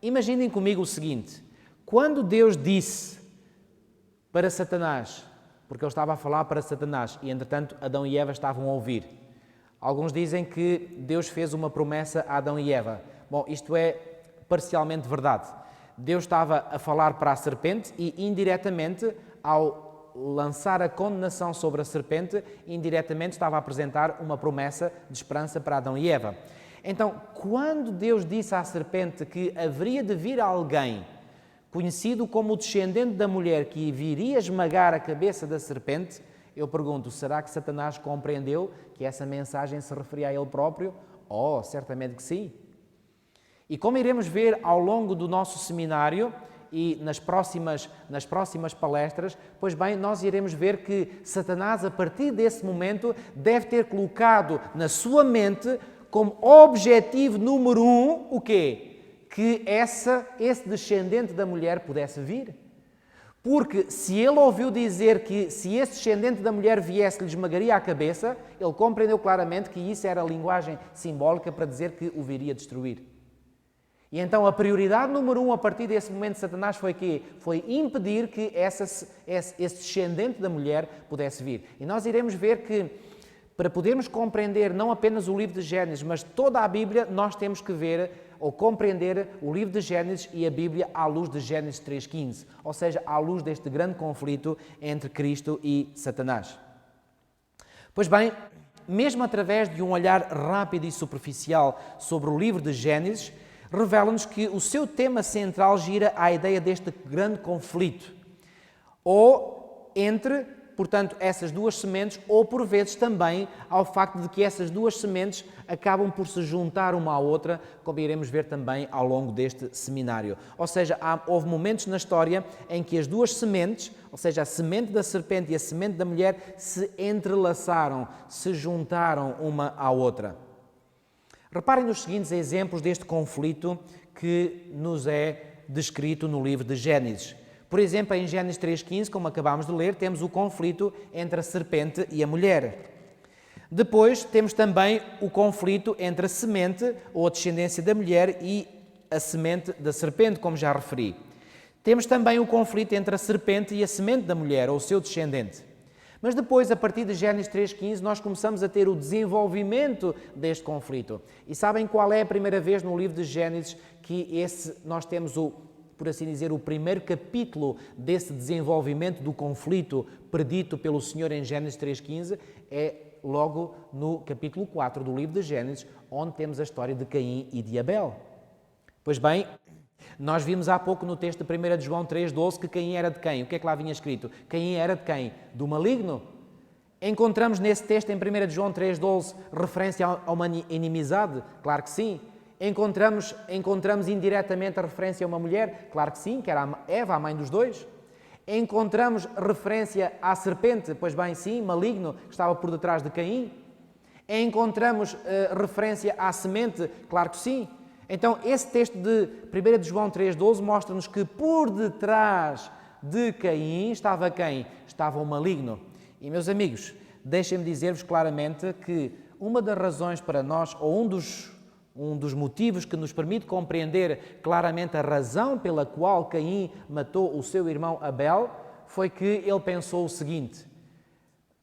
imaginem comigo o seguinte: quando Deus disse para Satanás, porque ele estava a falar para Satanás e, entretanto, Adão e Eva estavam a ouvir. Alguns dizem que Deus fez uma promessa a Adão e Eva. Bom, isto é parcialmente verdade. Deus estava a falar para a serpente e, indiretamente, ao lançar a condenação sobre a serpente, indiretamente estava a apresentar uma promessa de esperança para Adão e Eva. Então, quando Deus disse à serpente que haveria de vir alguém conhecido como o descendente da mulher que viria esmagar a cabeça da serpente, eu pergunto, será que Satanás compreendeu que essa mensagem se referia a ele próprio? Oh, certamente que sim. E como iremos ver ao longo do nosso seminário e nas próximas palestras, pois bem, nós iremos ver que Satanás, a partir desse momento, deve ter colocado na sua mente como objetivo número 1, o quê? Que esse descendente da mulher pudesse vir. Porque se ele ouviu dizer que se esse descendente da mulher viesse, lhe esmagaria a cabeça, ele compreendeu claramente que isso era a linguagem simbólica para dizer que o viria destruir. E então a prioridade número 1 a partir desse momento de Satanás foi quê? Foi impedir que esse descendente da mulher pudesse vir. E nós iremos ver que, para podermos compreender não apenas o livro de Gênesis, mas toda a Bíblia, nós temos que ver ou compreender o livro de Gênesis e a Bíblia à luz de Gênesis 3,15, ou seja, à luz deste grande conflito entre Cristo e Satanás. Pois bem, mesmo através de um olhar rápido e superficial sobre o livro de Gênesis, revela-nos que o seu tema central gira à ideia deste grande conflito, ou entre, portanto, essas duas sementes, ou por vezes também ao facto de que essas duas sementes acabam por se juntar uma à outra, como iremos ver também ao longo deste seminário. Ou seja, houve momentos na história em que as duas sementes, ou seja, a semente da serpente e a semente da mulher, se entrelaçaram, se juntaram uma à outra. Reparem nos seguintes exemplos deste conflito que nos é descrito no livro de Gênesis. Por exemplo, em Gênesis 3,15, como acabámos de ler, temos o conflito entre a serpente e a mulher. Depois temos também o conflito entre a semente ou a descendência da mulher e a semente da serpente, como já referi. Temos também o conflito entre a serpente e a semente da mulher, ou o seu descendente. Mas depois, a partir de Gênesis 3,15, nós começamos a ter o desenvolvimento deste conflito. E sabem qual é a primeira vez no livro de Gênesis que nós temos por assim dizer, o primeiro capítulo desse desenvolvimento do conflito predito pelo Senhor em Gênesis 3,15? É logo no capítulo 4 do livro de Gênesis, onde temos a história de Caim e de Abel. Pois bem, nós vimos há pouco no texto de 1 de João 3,12 que Caim era de quem? O que é que lá vinha escrito? Caim era de quem? Do maligno. Encontramos nesse texto em 1 de João 3,12 referência a uma inimizade? Claro que sim. Encontramos indiretamente a referência a uma mulher? Claro que sim, que era Eva, a mãe dos dois. Encontramos referência à serpente? Pois bem, sim, maligno, que estava por detrás de Caim. Encontramos referência à semente? Claro que sim. Então, esse texto de 1 de João 3,12 mostra-nos que por detrás de Caim estava quem? Estava o maligno. E, meus amigos, deixem-me dizer-vos claramente que uma das razões para nós, ou um dos motivos que nos permite compreender claramente a razão pela qual Caim matou o seu irmão Abel, foi que ele pensou o seguinte.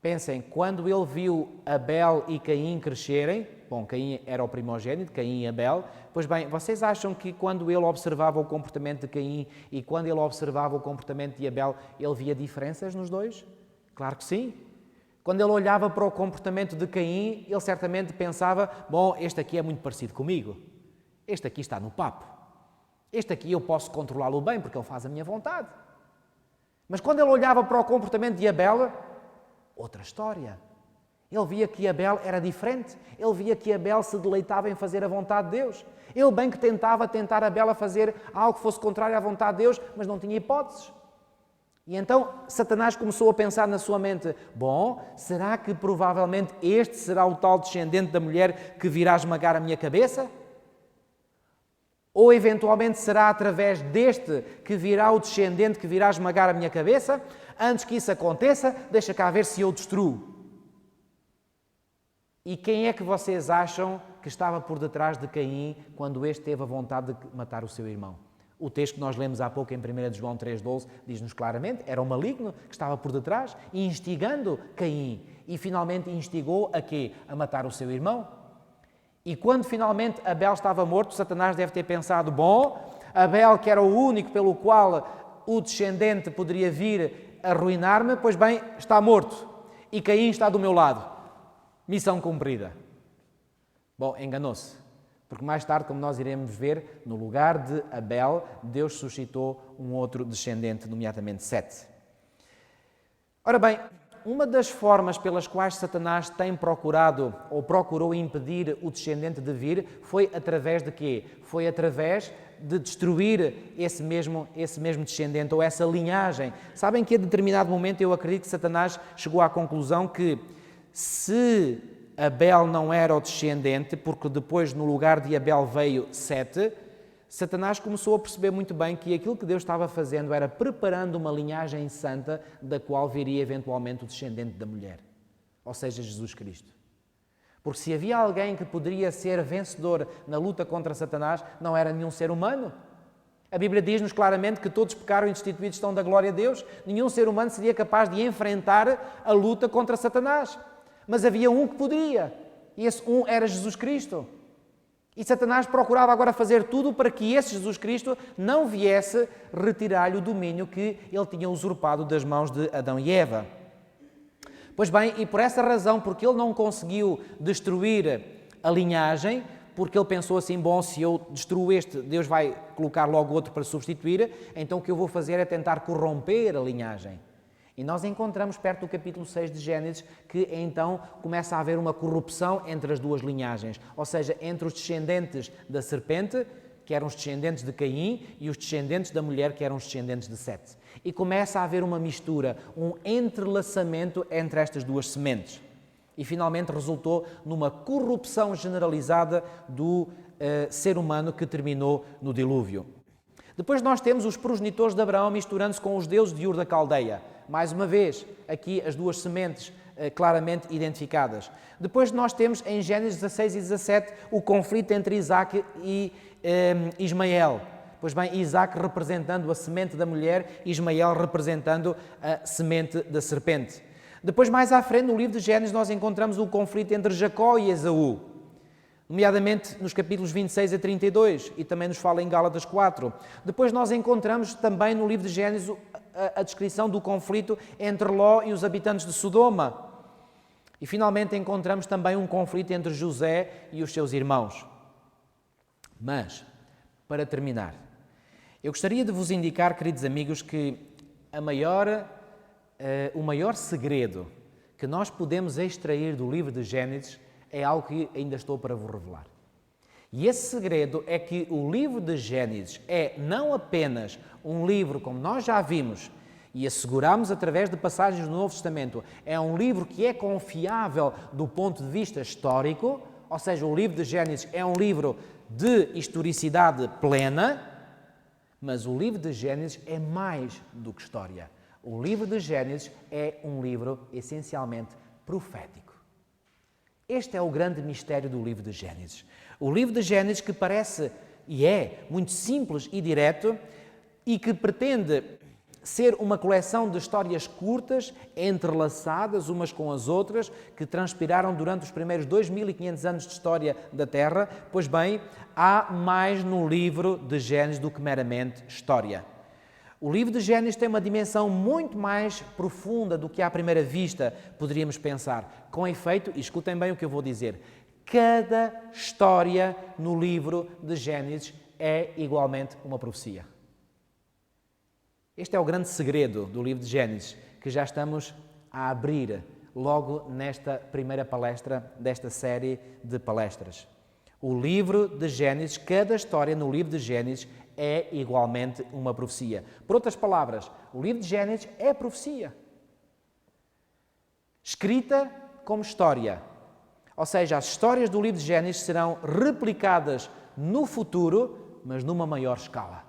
Pensem, quando ele viu Abel e Caim crescerem, bom, Caim era o primogênito, Caim e Abel, pois bem, vocês acham que quando ele observava o comportamento de Caim e quando ele observava o comportamento de Abel, ele via diferenças nos dois? Claro que sim. Quando ele olhava para o comportamento de Caim, ele certamente pensava, bom, este aqui é muito parecido comigo, este aqui está no papo, este aqui eu posso controlá-lo bem porque ele faz a minha vontade. Mas quando ele olhava para o comportamento de Abel, outra história. Ele via que Abel era diferente. Ele via que Abel se deleitava em fazer a vontade de Deus. Ele bem que tentar Abel a fazer algo que fosse contrário à vontade de Deus, mas não tinha hipóteses. E então Satanás começou a pensar na sua mente, bom, será que provavelmente este será o tal descendente da mulher que virá esmagar a minha cabeça? Ou eventualmente será através deste que virá o descendente que virá esmagar a minha cabeça? Antes que isso aconteça, deixa cá ver se eu destruo. E quem é que vocês acham que estava por detrás de Caim quando este teve a vontade de matar o seu irmão? O texto que nós lemos há pouco em 1 de João 3,12 diz-nos claramente, era o maligno que estava por detrás, instigando Caim. E finalmente instigou a quê? A matar o seu irmão. E quando finalmente Abel estava morto, Satanás deve ter pensado, bom, Abel que era o único pelo qual o descendente poderia vir arruinar-me, pois bem, está morto. E Caim está do meu lado. Missão cumprida. Bom, enganou-se. Porque mais tarde, como nós iremos ver, no lugar de Abel, Deus suscitou um outro descendente, nomeadamente Sete. Ora bem, uma das formas pelas quais Satanás tem procurado ou procurou impedir o descendente de vir foi através de quê? Foi através de destruir esse mesmo descendente ou essa linhagem. Sabem que a determinado momento eu acredito que Satanás chegou à conclusão que se Abel não era o descendente, porque depois no lugar de Abel veio Sete, Satanás começou a perceber muito bem que aquilo que Deus estava fazendo era preparando uma linhagem santa da qual viria eventualmente o descendente da mulher, ou seja, Jesus Cristo. Porque se havia alguém que poderia ser vencedor na luta contra Satanás, não era nenhum ser humano. A Bíblia diz-nos claramente que todos pecaram e destituídos estão da glória de Deus. Nenhum ser humano seria capaz de enfrentar a luta contra Satanás. Mas havia um que poderia, e esse um era Jesus Cristo. E Satanás procurava agora fazer tudo para que esse Jesus Cristo não viesse retirar-lhe o domínio que ele tinha usurpado das mãos de Adão e Eva. Pois bem, e por essa razão, porque ele não conseguiu destruir a linhagem, porque ele pensou assim, bom, se eu destruo este, Deus vai colocar logo outro para substituir, então o que eu vou fazer é tentar corromper a linhagem. E nós encontramos perto do capítulo 6 de Gênesis que então começa a haver uma corrupção entre as duas linhagens, ou seja, entre os descendentes da serpente, que eram os descendentes de Caim, e os descendentes da mulher, que eram os descendentes de Sete. E começa a haver uma mistura, um entrelaçamento entre estas duas sementes. E finalmente resultou numa corrupção generalizada do ser humano que terminou no dilúvio. Depois nós temos os progenitores de Abraão misturando-se com os deuses de Ur da Caldeia. Mais uma vez, aqui as duas sementes claramente identificadas. Depois nós temos em Gênesis 16 e 17 o conflito entre Isaac e Ismael. Pois bem, Isaac representando a semente da mulher, Ismael representando a semente da serpente. Depois, mais à frente, no livro de Gênesis, nós encontramos o conflito entre Jacó e Esaú, nomeadamente nos capítulos 26 a 32, e também nos fala em Gálatas 4. Depois nós encontramos também no livro de Gênesis a descrição do conflito entre Ló e os habitantes de Sodoma. E finalmente encontramos também um conflito entre José e os seus irmãos. Mas, para terminar, eu gostaria de vos indicar, queridos amigos, que o maior segredo que nós podemos extrair do livro de Gênesis é algo que ainda estou para vos revelar. E esse segredo é que o livro de Gênesis é não apenas um livro, como nós já vimos e asseguramos através de passagens do Novo Testamento, é um livro que é confiável do ponto de vista histórico, ou seja, o livro de Gênesis é um livro de historicidade plena, mas o livro de Gênesis é mais do que história. O livro de Gênesis é um livro essencialmente profético. Este é o grande mistério do livro de Gênesis. O livro de Gênesis que parece e é muito simples e direto e que pretende ser uma coleção de histórias curtas, entrelaçadas umas com as outras, que transpiraram durante os primeiros 2500 anos de história da Terra. Pois bem, há mais no livro de Gênesis do que meramente história. O livro de Gênesis tem uma dimensão muito mais profunda do que à primeira vista poderíamos pensar. Com efeito, e escutem bem o que eu vou dizer, cada história no livro de Gênesis é igualmente uma profecia. Este é o grande segredo do livro de Gênesis, que já estamos a abrir logo nesta primeira palestra desta série de palestras. O livro de Gênesis, cada história no livro de Gênesis é igualmente uma profecia. Por outras palavras, o livro de Gênesis é profecia. Escrita como história. Ou seja, as histórias do livro de Gênesis serão replicadas no futuro, mas numa maior escala.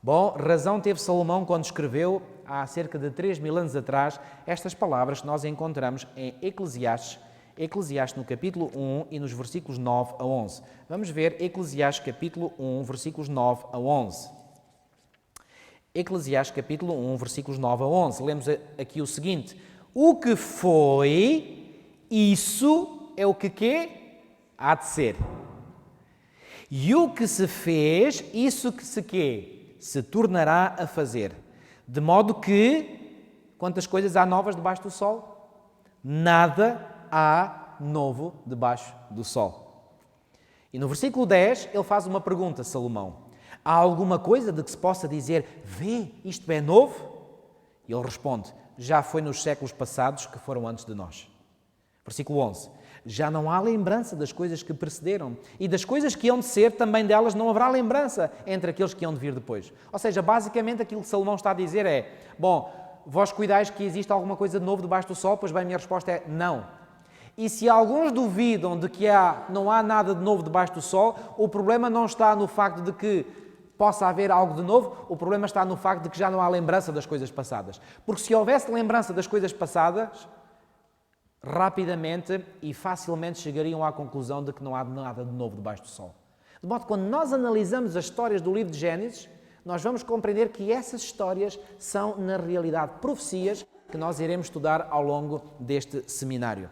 Bom, razão teve Salomão quando escreveu, há cerca de 3000 anos atrás, estas palavras que nós encontramos em Eclesiastes no capítulo 1 e nos versículos 9 a 11. Vamos ver Eclesiastes capítulo 1, versículos 9 a 11. Eclesiastes capítulo 1, versículos 9 a 11. Lemos aqui o seguinte: o que foi, isso é o que há de ser. E o que se fez, isso que se tornará a fazer. De modo que, quantas coisas há novas debaixo do sol? Nada há novo debaixo do sol. E no versículo 10, ele faz uma pergunta, Salomão. Há alguma coisa de que se possa dizer, vê, isto é novo? E ele responde, já foi nos séculos passados que foram antes de nós. Versículo 11. Já não há lembrança das coisas que precederam, e das coisas que hão de ser, também delas não haverá lembrança entre aqueles que hão de vir depois. Ou seja, basicamente aquilo que Salomão está a dizer é, bom, vós cuidais que existe alguma coisa de novo debaixo do sol? Pois bem, a minha resposta é não. E se alguns duvidam de que não há nada de novo debaixo do sol, o problema não está no facto de que possa haver algo de novo, o problema está no facto de que já não há lembrança das coisas passadas. Porque se houvesse lembrança das coisas passadas, rapidamente e facilmente chegariam à conclusão de que não há nada de novo debaixo do sol. De modo que quando nós analisamos as histórias do livro de Gênesis, nós vamos compreender que essas histórias são, na realidade, profecias que nós iremos estudar ao longo deste seminário.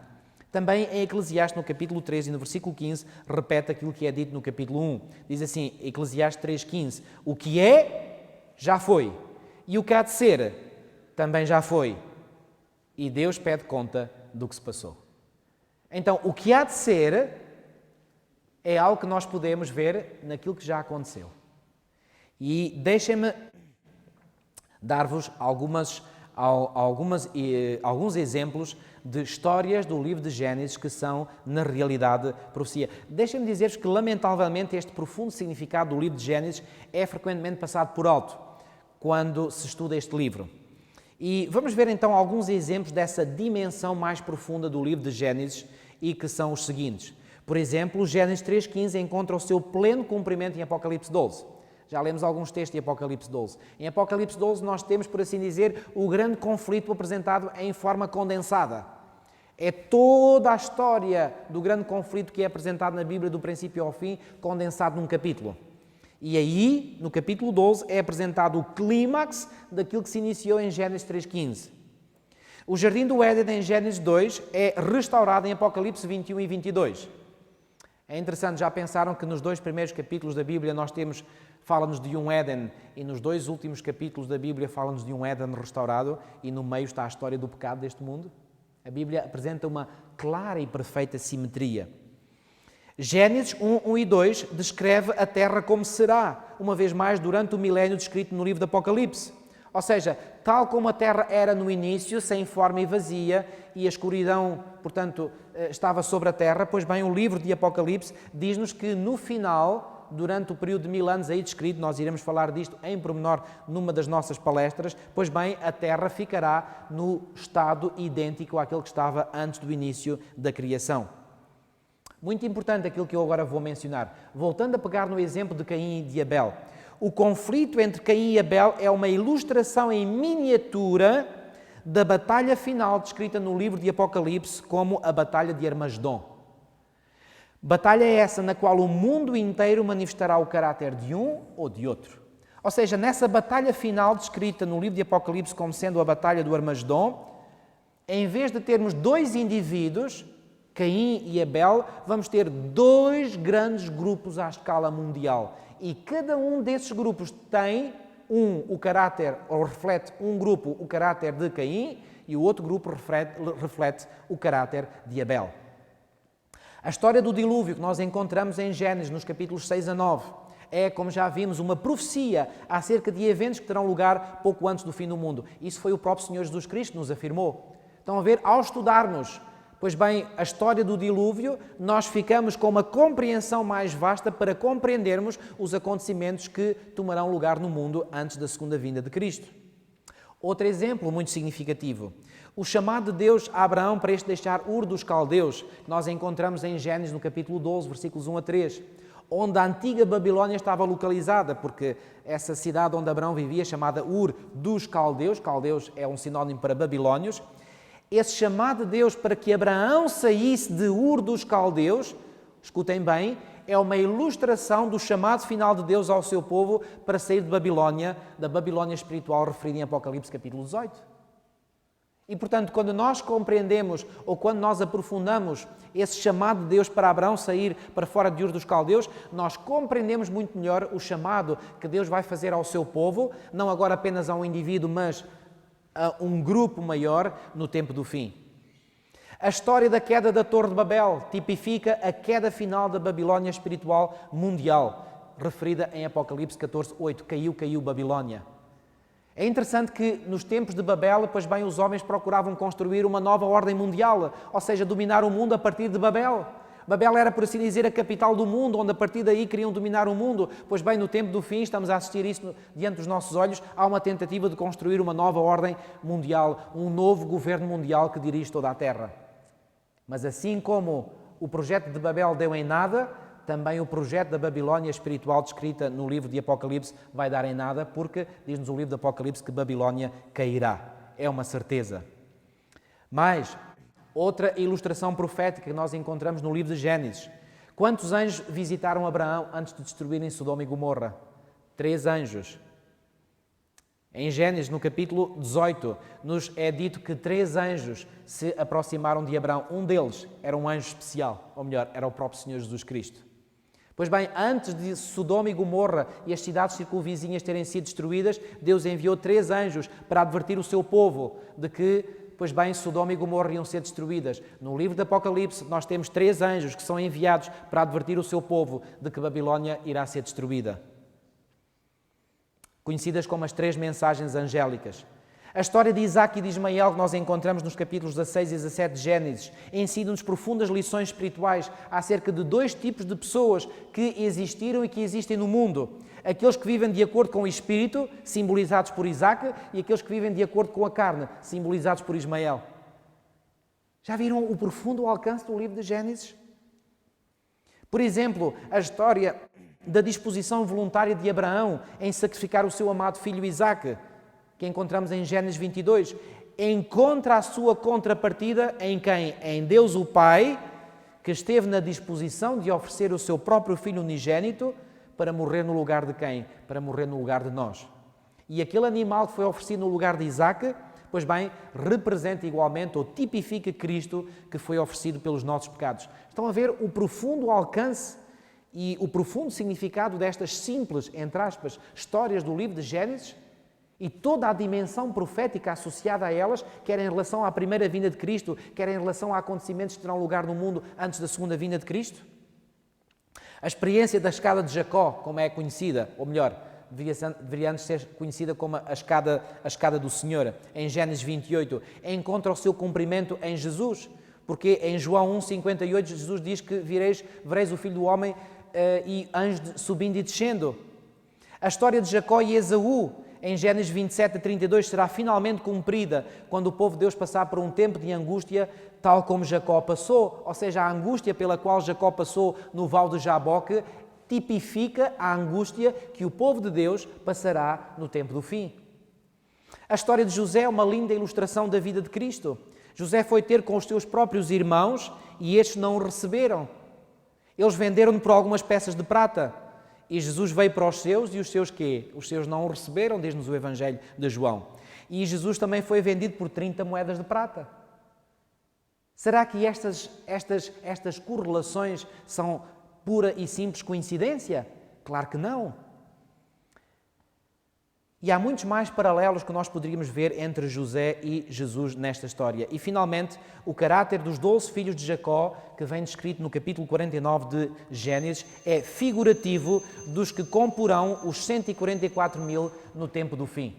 Também em Eclesiastes, no capítulo 3 e no versículo 15, repete aquilo que é dito no capítulo 1. Diz assim, Eclesiastes 3,15, o que é, já foi, e o que há de ser, também já foi. E Deus pede conta do que se passou. Então, o que há de ser é algo que nós podemos ver naquilo que já aconteceu. E deixem-me dar-vos alguns exemplos de histórias do livro de Gênesis que são, na realidade, profecia. Deixem-me dizer-vos que, lamentavelmente, este profundo significado do livro de Gênesis é frequentemente passado por alto quando se estuda este livro. E vamos ver então alguns exemplos dessa dimensão mais profunda do livro de Gênesis e que são os seguintes. Por exemplo, Gênesis 3,15 encontra o seu pleno cumprimento em Apocalipse 12. Já lemos alguns textos de Apocalipse 12. Em Apocalipse 12 nós temos, por assim dizer, o grande conflito apresentado em forma condensada. É toda a história do grande conflito que é apresentado na Bíblia do princípio ao fim, condensado num capítulo. E aí, no capítulo 12, é apresentado o clímax daquilo que se iniciou em Gênesis 3,15. O Jardim do Éden, em Gênesis 2, é restaurado em Apocalipse 21 e 22. É interessante, já pensaram que nos dois primeiros capítulos da Bíblia fala-nos de um Éden e nos dois últimos capítulos da Bíblia fala-nos de um Éden restaurado e no meio está a história do pecado deste mundo? A Bíblia apresenta uma clara e perfeita simetria. Gênesis 1, 1 e 2 descreve a Terra como será, uma vez mais, durante o milénio descrito no livro do Apocalipse. Ou seja, tal como a Terra era no início, sem forma e vazia, e a escuridão, portanto, estava sobre a Terra, pois bem, o livro de Apocalipse diz-nos que no final, durante o período de 1000 anos aí descrito, nós iremos falar disto em pormenor numa das nossas palestras, pois bem, a Terra ficará no estado idêntico àquele que estava antes do início da criação. Muito importante aquilo que eu agora vou mencionar. Voltando a pegar no exemplo de Caim e de Abel. O conflito entre Caim e Abel é uma ilustração em miniatura da batalha final descrita no livro de Apocalipse como a Batalha de Armagedon. Batalha essa na qual o mundo inteiro manifestará o caráter de um ou de outro. Ou seja, nessa batalha final descrita no livro de Apocalipse como sendo a Batalha do Armagedon, em vez de termos dois indivíduos, Caim e Abel, vamos ter dois grandes grupos à escala mundial. E cada um desses grupos tem o caráter, ou reflete um grupo o caráter de Caim e o outro grupo reflete o caráter de Abel. A história do dilúvio que nós encontramos em Gênesis, nos capítulos 6 a 9, é, como já vimos, uma profecia acerca de eventos que terão lugar pouco antes do fim do mundo. Isso foi o próprio Senhor Jesus Cristo que nos afirmou. Estão a ver, ao estudarmos, pois bem, a história do dilúvio, nós ficamos com uma compreensão mais vasta para compreendermos os acontecimentos que tomarão lugar no mundo antes da segunda vinda de Cristo. Outro exemplo muito significativo, o chamado de Deus a Abraão para este deixar Ur dos Caldeus, que nós encontramos em Gênesis no capítulo 12, versículos 1 a 3, onde a antiga Babilónia estava localizada, porque essa cidade onde Abraão vivia, chamada Ur dos Caldeus, Caldeus é um sinónimo para Babilónios, esse chamado de Deus para que Abraão saísse de Ur dos Caldeus, escutem bem, é uma ilustração do chamado final de Deus ao seu povo para sair de Babilónia, da Babilónia espiritual referida em Apocalipse capítulo 18. E, portanto, quando nós compreendemos ou quando nós aprofundamos esse chamado de Deus para Abraão sair para fora de Ur dos Caldeus, nós compreendemos muito melhor o chamado que Deus vai fazer ao seu povo, não agora apenas a um indivíduo, mas a um grupo maior no tempo do fim. A história da queda da Torre de Babel tipifica a queda final da Babilónia espiritual mundial, referida em Apocalipse 14:8. Caiu Babilónia. É interessante que nos tempos de Babel, pois bem, os homens procuravam construir uma nova ordem mundial, ou seja, dominar o mundo a partir de Babel. Babel era, por assim dizer, a capital do mundo, onde a partir daí queriam dominar o mundo. Pois bem, no tempo do fim, estamos a assistir isso diante dos nossos olhos, há uma tentativa de construir uma nova ordem mundial, um novo governo mundial que dirige toda a Terra. Mas assim como o projeto de Babel deu em nada, também o projeto da Babilónia espiritual descrita no livro de Apocalipse vai dar em nada, porque diz-nos o livro de Apocalipse que Babilónia cairá. É uma certeza. Mas Outra ilustração profética que nós encontramos no livro de Gênesis. Quantos anjos visitaram Abraão antes de destruírem Sodoma e Gomorra? 3 anjos. Em Gênesis, no capítulo 18, nos é dito que 3 anjos se aproximaram de Abraão. Um deles era um anjo especial, ou melhor, era o próprio Senhor Jesus Cristo. Pois bem, antes de Sodoma e Gomorra e as cidades circunvizinhas terem sido destruídas, Deus enviou 3 anjos para advertir o seu povo de que, pois bem, Sodoma e Gomorra iam ser destruídas. No livro do Apocalipse, nós temos 3 anjos que são enviados para advertir o seu povo de que Babilónia irá ser destruída, conhecidas como as 3 mensagens angélicas. A história de Isaac e de Ismael, que nós encontramos nos capítulos 16 e 17 de Gênesis, ensina-nos profundas lições espirituais acerca de 2 tipos de pessoas que existiram e que existem no mundo. Aqueles que vivem de acordo com o Espírito, simbolizados por Isaac, e aqueles que vivem de acordo com a carne, simbolizados por Ismael. Já viram o profundo alcance do livro de Gênesis? Por exemplo, a história da disposição voluntária de Abraão em sacrificar o seu amado filho Isaque, que encontramos em Gênesis 22, encontra a sua contrapartida em quem? Em Deus o Pai, que esteve na disposição de oferecer o seu próprio filho unigênito para morrer no lugar de quem? Para morrer no lugar de nós. E aquele animal que foi oferecido no lugar de Isaque, pois bem, representa igualmente ou tipifica Cristo que foi oferecido pelos nossos pecados. Estão a ver o profundo alcance e o profundo significado destas simples, entre aspas, histórias do livro de Gênesis e toda a dimensão profética associada a elas, quer em relação à primeira vinda de Cristo, quer em relação a acontecimentos que terão lugar no mundo antes da segunda vinda de Cristo? A experiência da escada de Jacó, como é conhecida, ou melhor, deveria antes ser conhecida como a escada do Senhor, em Gênesis 28, encontra o seu cumprimento em Jesus, porque em João 1,58 Jesus diz que vereis o Filho do Homem e anjos subindo e descendo. A história de Jacó e Esaú, em Gênesis 27 a 32, será finalmente cumprida quando o povo de Deus passar por um tempo de angústia, tal como Jacó passou, ou seja, a angústia pela qual Jacó passou no Vale de Jaboque tipifica a angústia que o povo de Deus passará no tempo do fim. A história de José é uma linda ilustração da vida de Cristo. José foi ter com os seus próprios irmãos e estes não o receberam. Eles venderam-no por algumas peças de prata. E Jesus veio para os seus e os seus quê? Os seus não o receberam, diz-nos o Evangelho de João. E Jesus também foi vendido por 30 moedas de prata. Será que estas correlações são pura e simples coincidência? Claro que não. E há muitos mais paralelos que nós poderíamos ver entre José e Jesus nesta história. E, finalmente, o caráter dos 12 filhos de Jacó, que vem descrito no capítulo 49 de Gênesis, é figurativo dos que comporão os 144.000 no tempo do fim.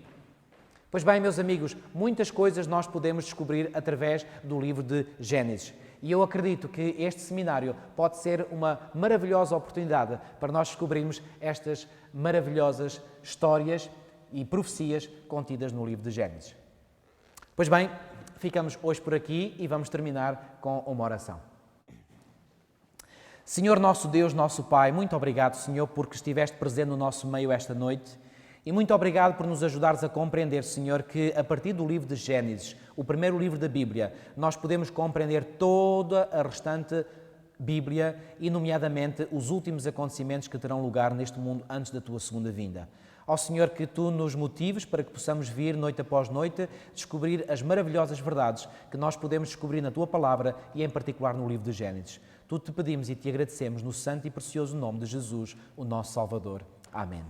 Pois bem, meus amigos, muitas coisas nós podemos descobrir através do livro de Gênesis. E eu acredito que este seminário pode ser uma maravilhosa oportunidade para nós descobrirmos estas maravilhosas histórias e profecias contidas no livro de Gênesis. Pois bem, ficamos hoje por aqui e vamos terminar com uma oração. Senhor nosso Deus, nosso Pai, muito obrigado, Senhor, porque estiveste presente no nosso meio esta noite e muito obrigado por nos ajudares a compreender, Senhor, que a partir do livro de Gênesis, o primeiro livro da Bíblia, nós podemos compreender toda a restante Bíblia e, nomeadamente, os últimos acontecimentos que terão lugar neste mundo antes da Tua segunda vinda. Ó Senhor, que Tu nos motives para que possamos vir, noite após noite, descobrir as maravilhosas verdades que nós podemos descobrir na Tua Palavra e, em particular, no livro de Gênesis. Tu te pedimos e te agradecemos no santo e precioso nome de Jesus, o nosso Salvador. Amém.